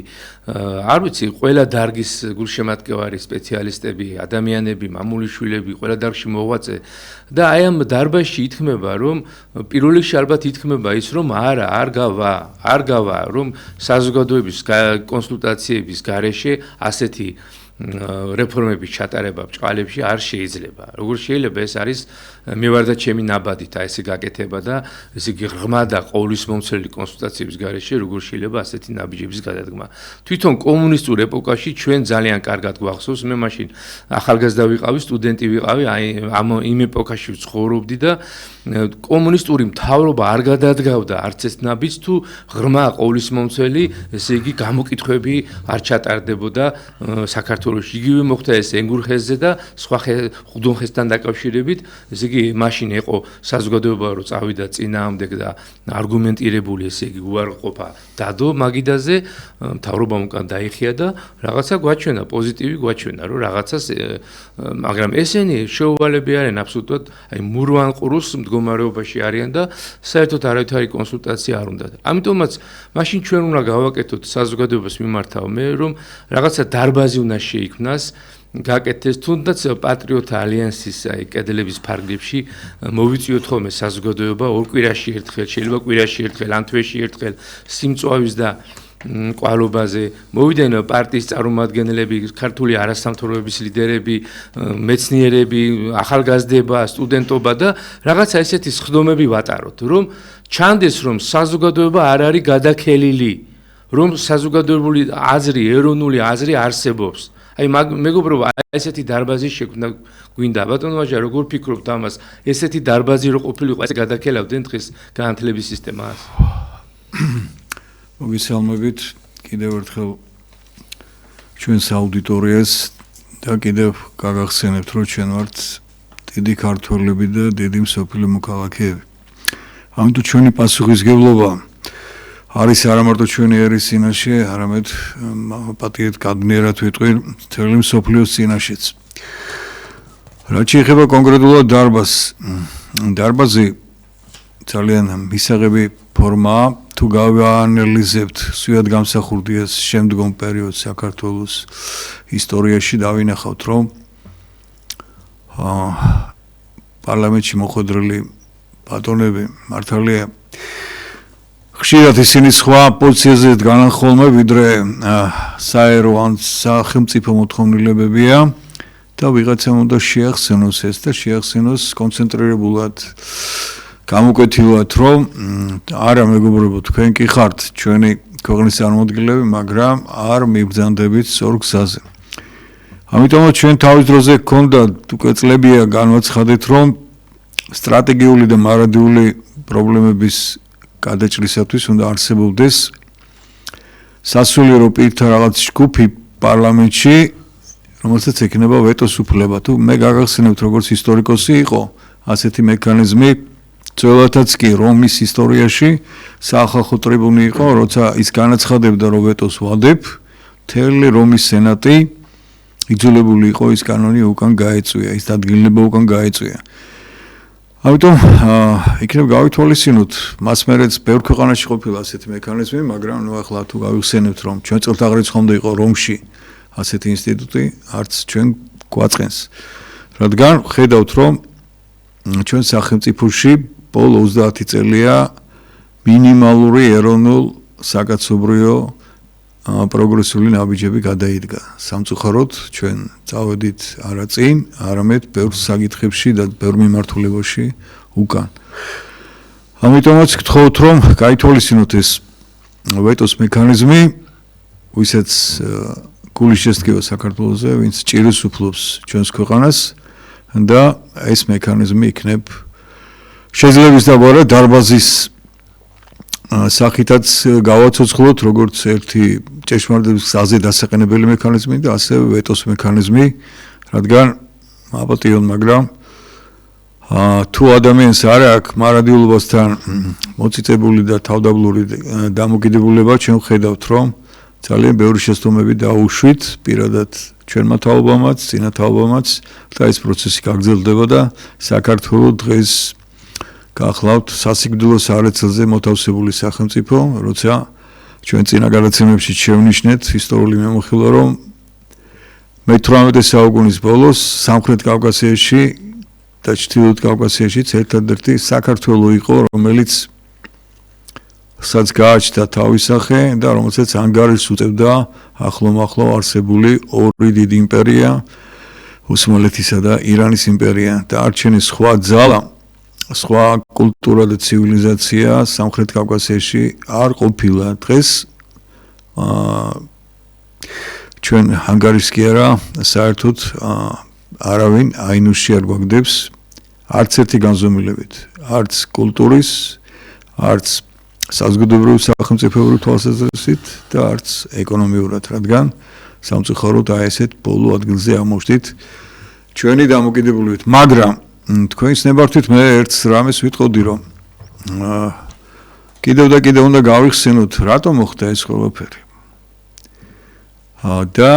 არ ვიცი, ყველა დარგის გულშემატკივარი სპეციალისტები, ადამიანები, მამულიშვილები, ყველა დარგში მოღვაწე და აი ამ დარბაზში ითქმება, რომ პირველ რიგში ალბათ ითქმება ის, რომ არ გავა, რომ საზოგადოების კონსულტაციების გარეშე ასეთი რეფორმების ჩატარება ბჭყალებში არ შეიძლება. როგორ შეიძლება ეს არის მე ვარ და ჩემი ნაბადით აი ესე გაკეთება და ესე იგი ღრმა და ყოვლისმომცველი კონსულტაციების გარეშე როგორ შეიძლება ასეთი ნაბიჯების გადადგმა. თვითონ კომუნისტურ ეპოქაში ჩვენ ძალიან კარგად გვახსოვს, მე მაშინ ახალგაზრდა ვიყავი, სტუდენტი ვიყავი, აი იმ ეპოქაში ვცხოვრობდი და კომუნისტური მთავრობა არ გადადგავდა არც ეს ნაბიჯს თუ ღრმა ყოვლისმომცველი ესე იგი გამოკითხვები არ ჩატარდებოდა საქართველოში. იგივე მოხდა ეს ენგურხეზზე და სხვა ხუდუნხესთან დაკავშირებით, ესე იგი მაშინ იყო საზოგადოება რო წავიდა წინააღმდეგ და არგუმენტირებული ესე იგი უარყოფა დადო მაგიდაზე, მთავრობამ უკან დაიხია და რაღაცა გვაჩვენა, პოზიტივი გვაჩვენა, რომ რაღაცას მაგრამ ესენი შეუვალები არიან აბსოლუტურად, აი მურვან ყრუს მდგომარეობაში არიან და საერთოდ არავითარი კონსულტაცია არ უნდათ. ამიტომაც მაშინ ჩვენ უნდა გავაკეთოთ საზოგადოებას მიმართავ მე, რომ რაღაცა დარბაზი უნდა შეიქმნას, გაკეთდეს თუნდაც პატრიოტთა ალიანსის აი კედლების ფარგლებში მოვიწვიოთ ხოლმე საზოგადოება ორ კვირაში ერთხელ, შეიძლება კვირაში ერთხელ, ან თვეში ერთხელ სიმწვავის და კვალობაზე მოვიდნენ პარტიის წარმომადგენლები, ქართული არასამთავრობების ლიდერები, მეცნიერები, ახალგაზრდობა, სტუდენტობა და რაღაცა ესეთი სხდომები ვატაროთ, რომ ჩანდეს, რომ საზოგადოება არ არის გადაქელილი, რომ საზოგადოებრივი აზრი, ეროვნული აზრი არსებობს. აი მეგობრებო, ესეთი დარბაზი შექმნა გვინდა. ბატონო ვაჟა, როგორ ფიქრობთ ამას? ესეთი დარბაზი რო ყოფილიყო, ეს გადაქელავდნენ დღეს განათლების სისტემას? მოგესალმებით კიდევ ერთხელ ჩვენს აუდიტორიას და კიდევ გაგახსენებთ, რომ ჩვენ ვართ დიდი ქართველები და დიდი მსოფლიო მოქალაქეები. ამიტომ ჩვენი პასუხისგებლობა არის არა მარტო ჩვენი ერის წინაშე, არამედ პატიეთ კადნიერად ვიტყვი მთელი მსოფლიოს წინაშეც. რაც შეეხება კონკრეტულად დარბაზი ძალიან მისაღები ფორმაა, თუ გავაანალიზებთ სვიად გამსახურდიას შემდგომ პერიოდს საქართველოს ისტორიაში, დავინახავთ, რომ პარლამენტში მოხვედრილი ბატონები მართალია ხშირად ისინი სხვა პოზიციაზე დგანან ხოლმე, ვიდრე საერო ან სახელმწიფო მოთხოვნილებებია და ვიღაცამ უნდა შეახსენოს ეს და შეახსენოს კონცენტრირებულად, გამოკვეთილად, რომ არა მეგობრებო, თქვენ კი ხართ ჩვენი ქვეყნის წარმომადგენლები, მაგრამ არ მიბრძანდებით სწორ გზაზე. ამიტომაც ჩვენ თავის დროზე გქონდა უკვე წლებია განვაცხადეთ, რომ სტრატეგიული და მარადიული პრობლემების გადაჭრისათვის უნდა არსებობდეს სასულიერო პირთა რაღაც ჯგუფი პარლამენტში, რომელსაც ექნება ვეტოს უფლება. თუ მე გაგახსენებთ, როგორც ისტორიკოსი იყო ასეთი მექანიზმი, ძველადაც კი რომის ისტორიაში სახალხო ტრიბუნი იყო, როცა ის განაცხადებდა, რომ ვეტოს ვადებ, მთელი რომის სენატი იძულებული იყო ის კანონი უკან გაეწვია, ის დადგენილება უკან გაეწვია. ამიტომ იქნებ გავითვალისწინოთ, მას მერეც ბევრ ქვეყანაში ყოფილა ასეთი მექანიზმი, მაგრამ ნუ ახლა თუ გავიხსენებთ, რომ ჩვენ წელთაღრიცხვამდე იყო რომში ასეთი ინსტიტუტი, არც ჩვენ გვაწყენს. რადგან ხედავთ, რომ ჩვენ სახელმწიფოში ბოლო 30 წელია მინიმალური ეროვნულ საკაცობრიო პროგრესული ნაბიჯები გადაიდგა. სამწუხაროდ ჩვენ წავედით არა წინ, არამედ ბევრ საკითხებში და ბევრ მიმართულებაში უკან. ამიტომაც გთხოვთ, რომ გაითვალისწინოთ ეს ვეტოს მექანიზმი, ვისაც გული შესდგება საქართველოზე, ვინც ჭირს უფლობს ჩვენს ქვეყანას და ეს მექანიზმი იქნებ შეიძლება და დარბაზის სახითაც გავაცოცხლოთ როგორც ერთი ჭეშმარიტების გზაზე დასაყენებელი მექანიზმი და ასევე ვეტოს მექანიზმი, რადგან აპატიონ, მაგრამ თუ ადამიანს არ აქვს მარადიულობასთან მოწიწებული და თავდაბლური დამოკიდებულება, ჩვენ ხედავთ, რომ ძალიან ბევრი შეცდომები დაუშვით პირადად ჩვენმა თაობამაც, წინა თაობამაც და ეს პროცესი გაგრძელდება და საქართველოს დღეს გახლავთ სასიკვდილო სარეცელზე მოთავსებული სახელმწიფო, როცა ჩვენ წინა გადაცემებში შევნიშნეთ ისტორიული მემოხილვა, რომ მე-18 საუკუნის ბოლოს სამხრეთ კავკასიაში და ჩრდილოეთ კავკასიაშიც ერთადერთი საქართველო იყო, რომელიც სადაც გააჩნდა თავის სახე და რომელსაც ანგარიშს უწევდა ახლომახლო არსებული ორი დიდი იმპერია, ოსმალეთისა და ირანის იმპერია და არჩენის სხვა ძალა, სხვა კულტურა და ცივილიზაცია სამხრეთ კავკასიაში არ ყოფილა. დღეს ჩვენ ანგარიშს კი არა, საერთოდ არავინ აინუსში არ გვაგდებს არც ერთი განზომილებით, არც კულტურის, არც საზოგადოებრივი სახელმწიფოებრივი თვალსაზრისით და არც ეკონომიურად, რადგან სამწუხაროდ აი ესეთ ბოლო ადგილზე აღმოჩნდით ჩვენი დამოკიდებულებით. მაგრამ თქვენს ნებართვით მე ერთს რამეს ვიტყოდი, რომ კიდევ და კიდევ უნდა გავიხსენოთ, რატომ მოხდა ეს ყველაფერი. და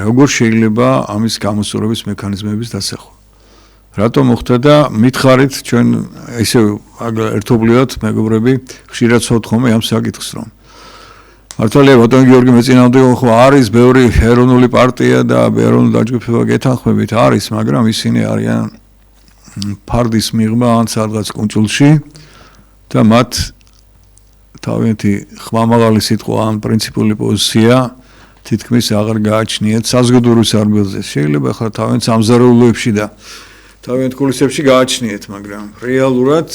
როგორ შეიძლება ამის გამოსწორების მექანიზმების დასახვა. რატომ მოხდა და მითხარით ჩვენ ისე ერთობლივად მეგობრები ხშირად ვთქვათ ხოლმე ამ საკითხს, რომ მართალია ბატონ გიორგი მეწინააღმდეგე ხო არის ბევრი ეროვნული პარტია და ეროვნული დაჯგუფება გეთანხმებით არის, მაგრამ ისინი არიან ფარდის მიღმა ან სადღაც კუნძულში და მათ თავიანთი ხმამაღალი სიტყვა ან პრინციპული პოზიცია თითქმის აღარ გააჩნიათ საზოგადოებრივ სარბიელზე. შეიძლება ახლა თავიანთ სამზარეულოებში და თავიანთ კულისებში გააჩნიათ, მაგრამ რეალურად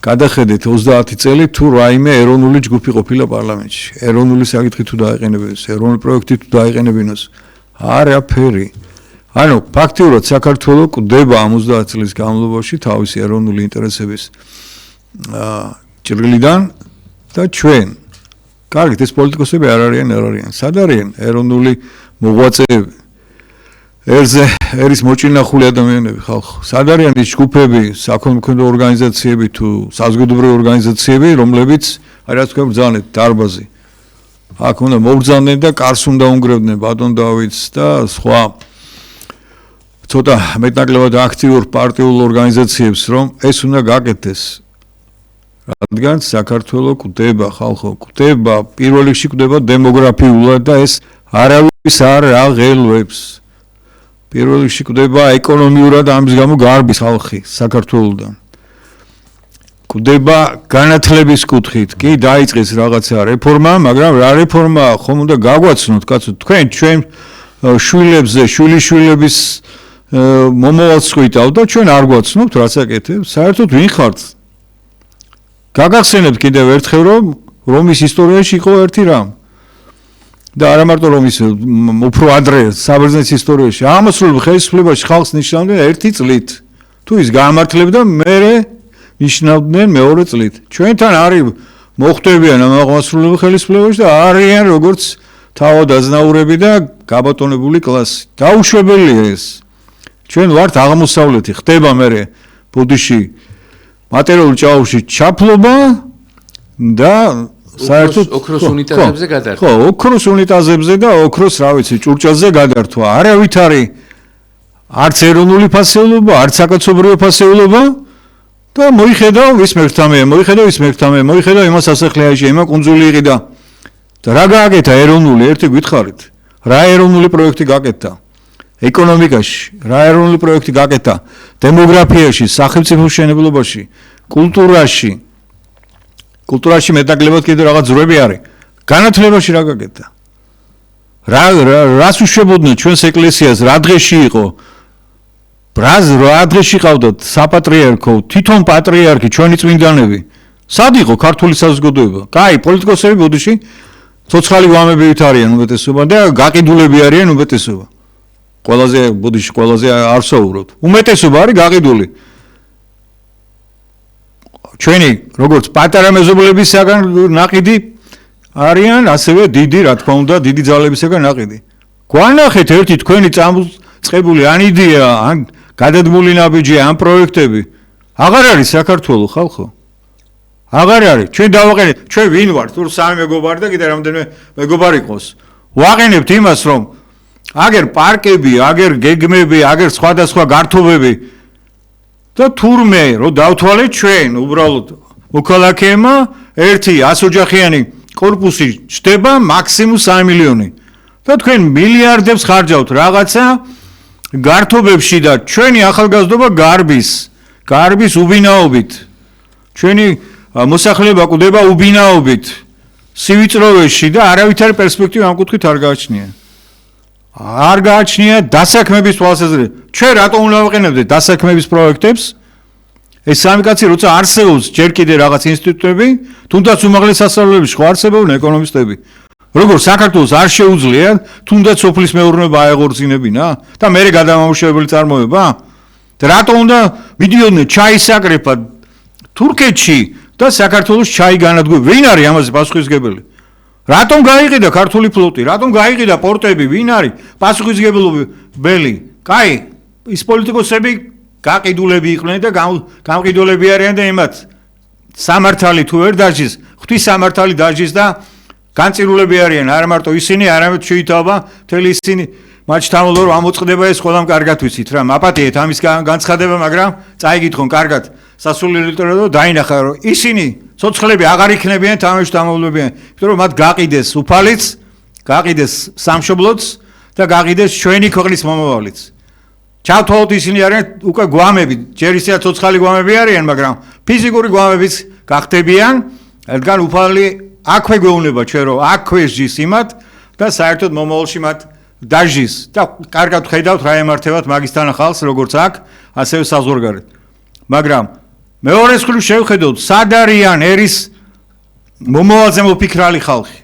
გადახედეთ 30 წელი თუ რაიმე ეროვნული ჯგუფი ყოფილა პარლამენტში, ეროვნული საკითხი თუ დაეყენებინოს, ეროვნული პროექტი თუ დაეყენებინოს, არაფერი. ანუ ფაქტიურად საქართველოს კვდება ამ 30 წლის განმავლობაში თავისი ეროვნული ინტერესების ჭრილიდან და ჩვენ კარგით, ეს პოლიტიკოსები არ არიან, სად არიან ეროვნული მოღვაწეები? ერის მოჭინახული ადამიანები ხალხო. სად არიან ის ჯგუფები, საქველმოქმედო ორგანიზაციები თუ საზოგადოებრივი ორგანიზაციები, რომლებიც რა თქვა ბრძანეთ დარბაზი. აქ უნდა მობრძანდნენ და კარს უნდა უნგრევდნენ ბატონ დავითს და სხვა ცოტა მეტნაკლებად აქტიურ პარტიულ ორგანიზაციებს, რომ ეს უნდა გაკეთდეს. რადგან საქართველოს კვდება ხალხო, კვდება პირველ რიგში კვდება დემოგრაფიულად და ეს არავის არ აღელვებს. პირველ რიგში კვდება ეკონომიურად, ამის გამო გარბის ხალხი საქართველოსთან. კვდება განათლების კუთხით, კი დაიწყეს რაღაცა რეფორმა, მაგრამ რა რეფორმა ხომ უნდა გაგვაცნოთ, კაცო, თქვენ ჩვენ შვილებზე, შვილიშვილების მომავალს ყვითავ და ჩვენ არ გვაცნობთ რაც აკეთებს, საერთოდ ვინ ხართ? გაგახსენებთ კიდევ ერთხელ, რომ რომის ისტორიაში იყო ერთი რამ. და არა მარტო რომის უფრო ადრე საბერძნეთის ისტორიაში ამოსულ ხელისუფლებაში ხალხს ნიშნავდნენ ერთი წლით. თუ ის გაამართლებდა, მერე ნიშნავდნენ მეორე წლით. ჩვენთან არის მოხვდებიან ამ აღმასრულებელ ხელისუფლებაში და არიან როგორც თავადაზნაურები და გაბატონებული კლასი. დაუშვებელია ეს. ჩვენ ვართ აღმოსავლეთი, ხდება მე ბუდიში მატერიალურ ჭაობში ჩაფლობა და საერთოდ ოქროს უნიტაზებზე გადართვა. ხო, ოქროს უნიტაზებზე და ოქროს, რა ვიცი, ჭურჭელზე გადართვა. არავით არის არც ეროვნული ფასეულობა, არც საკაცობრიო ფასეულობა და მოიხედავ ვის მერტამე, მოიხედავ იმას სასახლეაში, იმა კუნძული იყიდა. და რა გააკეთა ეროვნული, ერთი გითხარით. რა ეროვნული პროექტი გააკეთა? ეკონომიკაში, რა ეროვნული პროექტი გააკეთა? დემოგრაფიაში, სახელმწიფო მშენებლობაში, კულტურაში. კულტურაში მეტნაკლებად კიდევ რაღაც ძროები არის. განათლებაში რა გააკეთა? რას უშვებოდნენ ჩვენს ეკლესიას, რა დღეში იყო? რა დღეში ყავდათ საპატრიარქო, თვითონ პატრიარქი, ჩვენი წმინდანები. სად იყო ქართული საზოგადოება? კაი, პოლიტიკოსები ბოდიში ცოცხალი გვამებივით არიან უმეტესობა და გაყიდულები არიან უმეტესობა. ყველაზე ბოდიში ყველაზე არსაუბრობთ. უმეტესობა არის გაყიდული. ჩვენი როგორც პატარა მეზობლებისაგან ნაყიდი არიან, ასევე დიდი, რა თქმა უნდა, დიდი ძალებისაგან ნაყიდი. გვანახეთ ერთი თქვენი წამოწყებული ან იდეა, ან გადადგმული ნაბიჯი, ან პროექტები. აღარ არის საქართველოს ხალხო. აღარ არის. ჩვენ დავაყენეთ, ჩვენ ვინ ვართ? თუ სამი მეგობარი და კიდე რამდენიმე მეგობარი ყავს. ვაყენებთ იმას, რომ აგერ პარკები, აგერ გეგმები, აგერ სხვადასხვა გართობები და თურმე რომ დავთვალეთ ჩვენ უბრალოდ მოქალაქეებმა ერთი 100 ოჯახიანი კორპუსი ჩდება მაქსიმუმ 3 მილიონი და თქვენ მილიარდებს ხარჯავთ რაღაცა გართობებში და ჩვენი ახალგაზრდობა გარბის უბინაობით ჩვენი მოსახლეობა კვდება უბინაობით სივიწროვეში და არავითარი პერსპექტივა ამ კუთხით არ გააჩნია დასაქმების თვალსაზრისით. ჩვენ რატომ უნდა ვაყენებდეთ დასაქმების პროექტებს? ეს სამი კაცი როცა არსებობს ჯერ კიდე რაღაც ინსტიტუტები, თუნდაც უმაღლეს სასწავლებლებში ხო არსებობენ ეკონომისტები. როგორ საქართველოს არ შეუძლია თუნდაც სოფლის მეურნეობა აეღორწინებინა და მერე გადამამუშავებელი წარმოება? და რატომ უნდა მიდიოდნენ ჩაისაკრეფად თურქეთში და საქართველოს ჩაი განადგურება? ვინ არის ამაზე პასუხისმგებელი? რატომ გაიყიდა ქართული ფლოტი? რატომ გაიყიდა პორტები? ვინ არის პასუხისმგებელი? კაი, ის პოლიტიკოსები გაყიდულები იყვნენ და გამყიდულები არიან და იმათ სამართალი თუ ვერ დაჟის, ღვთის სამართალი დაჟის და განწირულები არიან, არა მარტო ისინი, არამედ შეითავა მთელი ისინი მათ შთამომავლობა რომ ამოწყდება ეს ყველამ კარგად ვიცით რა. მაპატიეთ ამის განცხადება, მაგრამ წაიგითხონ კარგად სასულიერო ლიტერატურა დაინახა რომ ისინი ცოცხლები აღარ იქნებიან თამაში შთამომავლებიან, იმიტომ რომ მათ გაყიდეს უფალიც, გაყიდეს სამშობლოც და გაყიდეს ჩვენი ქვეყნის მომავალიც. ჩავთვალოთ ისინი არიან უკვე გვამები, ჯერ ისეა ცოცხალი გვამები არიან, მაგრამ ფიზიკური გვამებიც გახდებიან, რადგან უფალი აქვე გვეუბნება ჩვენ რომ აქვე ჟის იმათ და საერთოდ მომავალში მათ დაჟის და კარგად ხედავთ რა ემართებათ მაგისთან ხალხს როგორც აქ, ასევე საზღვარგარეთ. მაგრამ მეორე მხრივ შევხედოთ, სად არიან ერის მომავალზე მოფიქრალი ხალხი?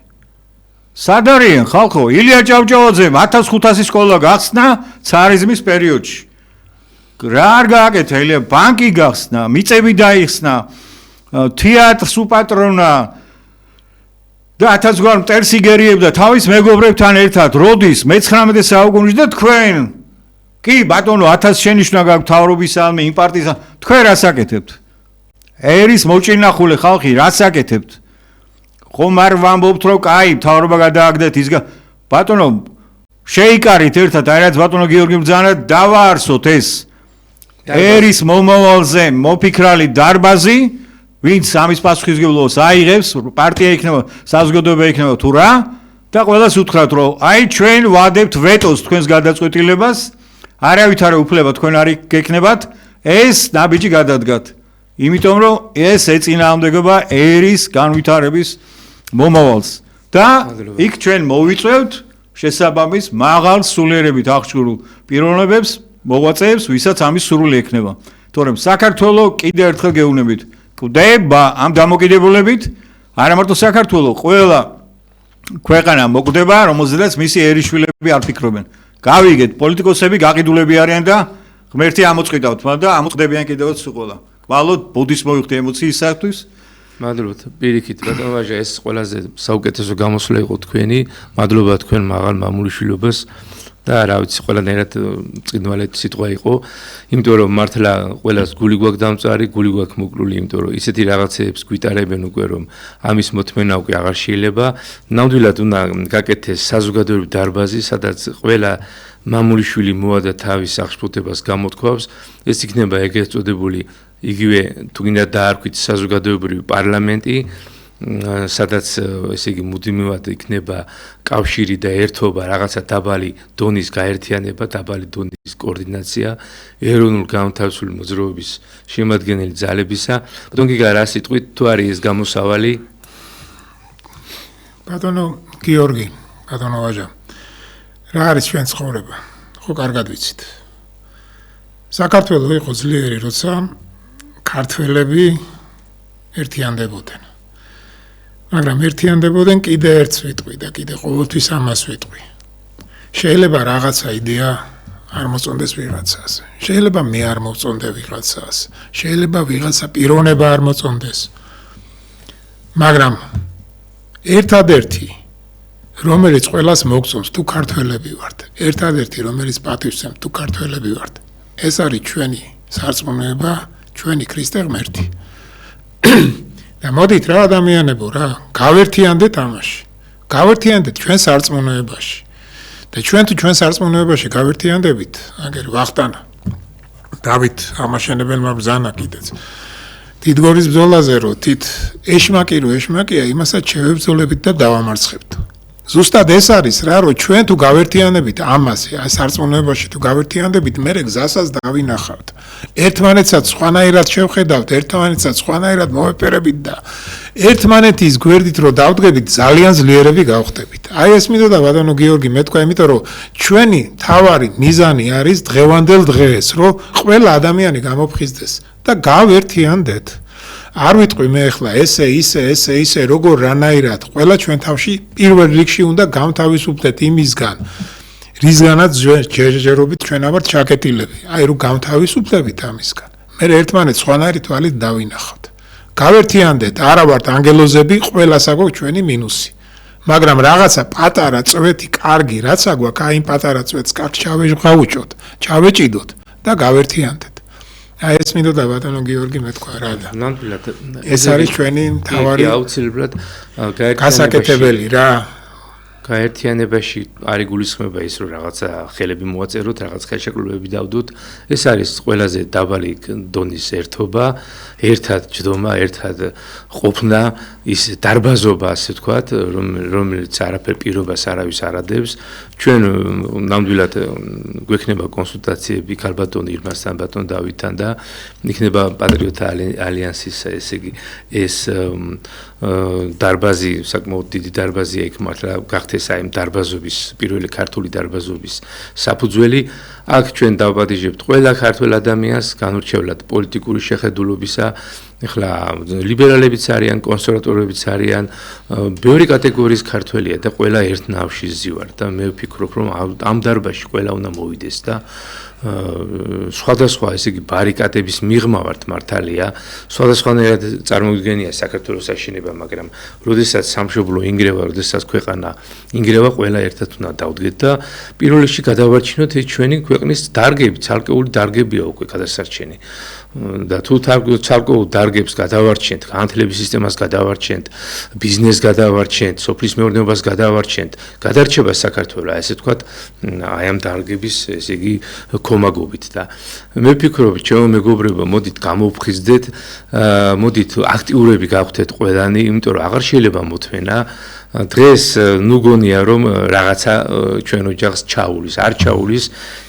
სად არიან ხალხო? ილია ჭავჭავაძემ 1500 სკოლა გახსნა ცარიზმის პერიოდში. რა არ გააკეთა? ილია ბანკი გახსნა, მიწები დაიხსნა, თეატრს უპატრონა და 1000 გვარ მტერს იგერიებდა თავის მეგობრებთან ერთად როდის მე-19 საუკუნეში და თქვენ კი ბატონო 1000 შენიშვნა გაქვთ თავრობისადმი იმ პარტიისა თქვენ რას აკეთებთ? ერის მოჭინახული ხალხი რას აკეთებთ? ხომ არ ვამბობთ რომ კაი თავრობა გადააგდეთ ის ბატონო შეიკარით ერთად აი რაც ბატონო გიორგი ბრძანა დავაარსოთ ეს ერის მომავალზე მოფიქრალი დარბაზი ვინც ამის პასუხისმგებლობას აიღებს პარტია იქნება საზოგადოება იქნება თუ რა და ყველას უთხრათ რომ აი ჩვენ ვადებთ ვეტოს თქვენს გადაწყვეტილებას არავით არ უფლება თქვენ არ გექნებათ ეს ნაბიჯი გადადგათ იმიტომ რომ ეს ეწინააღმდეგება ერის განვითარების მომავალს და იქ ჩვენ მოვიწევთ შესაბამის მაღალ სულიერებით აღჭურვილ პიროვნებებს მოღვაწეებს ვისაც ამის სურვილი ექნება თორემ საქართველოს კიდევ ერთხელ გეუბნებით კვდება ამ დამოკიდებულებით არა მარტო საქართველოს ყველა ქვეყანა მოკვდება რომელზედაც მისი ერიშვილები არ ფიქრობენ გავიგეთ პოლიტიკოსები გაყიდულები არიან და ღმერთი ამოწყიდავთ მაგრამ და ამოწყდებიან კიდევაც უყოლა კვალოდ ბოდის მოვიხდი ემოციისათვის. მადლობა პირიქით ბატონო ვაჟა ეს ყველაზე საუკეთესო გამოსვლა იყო თქვენი მადლობა თქვენ მაღალ მამულიშვილობას და რა ვიცი ყველანაირად წინვალეთ სიტყვა იყო იმიტომ რომ მართლა ყველას გული გვაქვს დამწარი გული გვაქვს მოკლული იმიტომ რომ ისეთი რაღაცეებს გვიტარებენ უკვე რომ ამის მოთმენა უკვე აღარ შეიძლება ნამდვილად უნდა გაკეთდეს საზოგადოებრივი დარბაზი სადაც ყველა მამულიშვილი მოადა თავის აღშფოთებას გამოთქვავს ეს იქნება ეგრეთ წოდებული იგივე თუ გინდა დაარქვით საზოგადოებრივი პარლამენტი სადაც ესე იგი მუდმივად იქნება კავშირი და ერთობა რაღაცა დაბალი დონის გაერთიანება დაბალი დონის კოორდინაცია ეროვნულ განთავსებული მოძრაობის შემადგენელი ძალებისა ბატონ გიგა რა სიტყვით თუ არის ეს გამოსავალი ბატონო გიორგი ბატონო ვაჟა რა არის ჩვენ ცხოვრება ხო კარგად ვიცით საქართველოს იყო ძლიერი როცა ქართველები ერთიანდებოდნენ მაგრამ ერთიანდებოდნენ კიდე ერთს ვიტყვი და კიდე ყოველთვის ამას ვიტყვი შეიძლება რაღაცა იდეა არ მოწონდეს ვიღაცას შეიძლება მე არ მოწონდე ვიღაცას შეიძლება ვიღაცა პიროვნება არ მოწონდეს მაგრამ ერთადერთი რომელიც ყველას მოგწონს თუ ქართველები ვართ ერთადერთი რომელიც პატივსცემს თუ ქართველები ვართ ეს არის ჩვენი სარწმუნოება ჩვენი ქრისტე ღმერთი და მოდით რა ადამიანებო რა გავერთიანდეთ ამაში გავერთიანდეთ ჩვენ სარწმუნოებაში და ჩვენ თუ ჩვენ სარწმუნოებაში გავერთიანდებით აგერ ვახტანა დავით ამაშენებელმა ბრძანა კიდეც დიდგორის ბრძოლაზე რო თით ეშმაკია იმასაც შევებრძოლებით და დავამარცხებთ ზუსტად ეს არის რა რომ ჩვენ თუ გავერთიანებით ამაზე აი სარწმუნოებაში თუ გავერთიანდებით მე გზასაც დავინახავთ ერთმანეთსაც სხვანაირად შევხედავთ ერთმანეთსაც სხვანაირად მოვეპერებით და ერთმანეთის გვერდით რო დავდგებით ძალიან ძლიერები გავხდებით აი ეს მინდოდა ბატონო გიორგი მე თქვა იმიტომ რომ ჩვენი თავარი მიზანი არის დღევანდელ დღეს რომ ყველა ადამიანი გამოფხიზდეს და გავერთიანდეთ არ ვიტყვი მე ახლა ესე როგორ რანაირად ყველა ჩვენ თავში პირველ რიგში უნდა გამთავისუფლდეთ იმისგან რისგანაც ჯერჯერობით ჩვენ ვართ ჩაკეტილები აი რომ გამთავისუფლებით ამისგან მე ერთმანეთს სხვანაირი თვალით დავინახავთ გავერთიანდეთ არა ვართ ანგელოზები ყველას აქვს ჩვენი მინუსი მაგრამ რაღაცა პატარა წვეთი კარგი რაც აქვს აი იმ პატარა წვეთს კარგ ჩავეჟღაუჭოთ ჩავეჭიდოთ და გავერთიანდეთ აი ეს მინდოდა ბატონო გიორგი მე თქვა რა და ნამდვილად ეს არის ჩვენი მთავარი აუცილებლად გასაკეთებელი რა გაერთიანებაში არის გულისხმება ის რომ რაღაცა ხელები მოვაწეროთ რაღაც ხელშეკრულებები დავდოთ ეს არის ყველაზე დაბალი დონის ერთობა ერთად ჯდომა ერთად ყოფნა ის დარბაზობა ასე ვთქვათ რომელიც არაფერ პირობას არავის არ ადევს ჩვენ ნამდვილად გვექნება კონსულტაციები ქალბატონ ირმასთან ბატონ დავითთან და იქნება პატრიოტთა ალიანსის ესე იგი ეს დარბაზი საკმაოდ დიდი დარბაზია იქ მართლა გახდეს აი დარბაზობის პირველი ქართული დარბაზობის საფუძველი აქ ჩვენ დავპატიჟებთ ყველა ქართველ ადამიანს განურჩევლად პოლიტიკური შეხედულობისა ეხლა ლიბერალებიც არიან კონსერვატორებიც არიან ბევრი კატეგორიის ქართველია და ყველა ერთ ნავში ზივართ და მე ვფიქრობ რომ ამ დარბაზში ყველა უნდა მოვიდეს და სხვადასხვა ესე იგი ბარიკადების მიღმა ვართ მართალია სხვადასხვანაირად წარმოგიდგენია საქართველოს აშენება მაგრამ როდესაც სამშობლო ინგრევა როდესაც ქვეყანა ინგრევა ყველა ერთად უნდა დავდგეთ და პირველ რიგში გადავარჩინოთ ეს ჩვენი ქვეყნის დარგები ცალკეული დარგებია უკვე გადასარჩენი და თუ ცალკეულ დარგებს გადავარჩენთ განათლების სისტემას გადავარჩენთ ბიზნესს გადავარჩენთ სოფლის მეურნეობას გადავარჩენთ გადარჩება საქართველო ესე ვთქვათ აი ამ დარგების ესე იგი კომაგობით და მე ვფიქრობ ჩემო მეგობრებო მოდით გამოვხიზდეთ მოდით აქტიურები გავხდეთ ყველანი იმიტომ რომ აღარ შეიძლება მოთმენა დღეს ნუ გონია რომ რაღაცა ჩვენ ოჯახს ჩაულის არ ჩაულის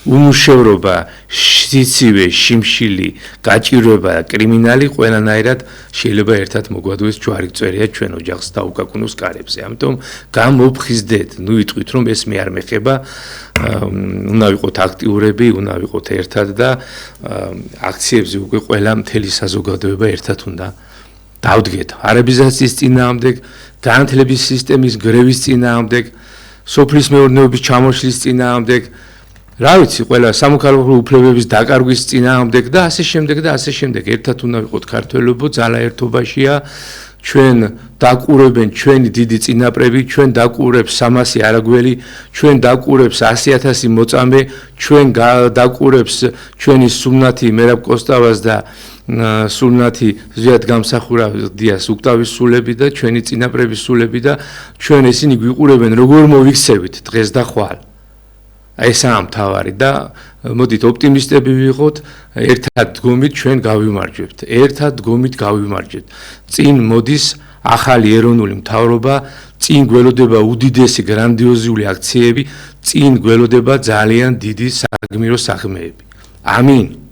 უმუშევრობა სიცივე შიმშილი გაჭირვება და კრიმინალი ყველანაირად შეიძლება ერთად მოგვადოს ჯვარი წერია ჩვენ ოჯახს და უკაკუნოს კარებზე ამიტომ გამოვხიზდეთ ნუ იტყვით რომ ეს მე არ მეხება უნდა ვიყოთ აქტიურები უნდა ვიყოთ ერთად და აქციებზე უკვე ყველა მთელი საზოგადოება ერთად უნდა დავდგეთ არაბიზაციის წინააღმდეგ განათლების სისტემის გრევის წინააღმდეგ სოფლის მეურნეობის ჩამოშლის წინააღმდეგ რა ვიცი, ყველა სამოქალაქო უფლებების დაკარგვის წინააღმდეგ და ასე შემდეგ და ასე შემდეგ. ერთად უნდა ვიყოთ ქართველებო, ძალა ერთობაშია. ჩვენ დაკურებენ ჩვენი დიდი წინაპრები, ჩვენ დაკურებს 300 არაგველი, ჩვენ დაკურებს 100,000 მოწამე, ჩვენ დაკურებს ჩვენი სულნათი მერაბ კოსტავას და სულნათი ზვიად გამსახურდიას უქტავის სულები და ჩვენი წინაპრების სულები და ჩვენ ისინი გვიყურებენ როგორ მოვიქცევით დღეს და ხვალ. ესაა მთავარი და მოდით ოპტიმისტები ვიყოთ, ერთად დგომით ჩვენ გავიმარჯვებთ. ერთად დგომით გავიმარჯვებთ. წინ მოდის ახალი ეროვნული მთავრობა, წინ გველოდება უდიდესი გრანდიოზული აქციები, წინ გველოდება ძალიან დიდი საგმირო საქმეები. ამინ.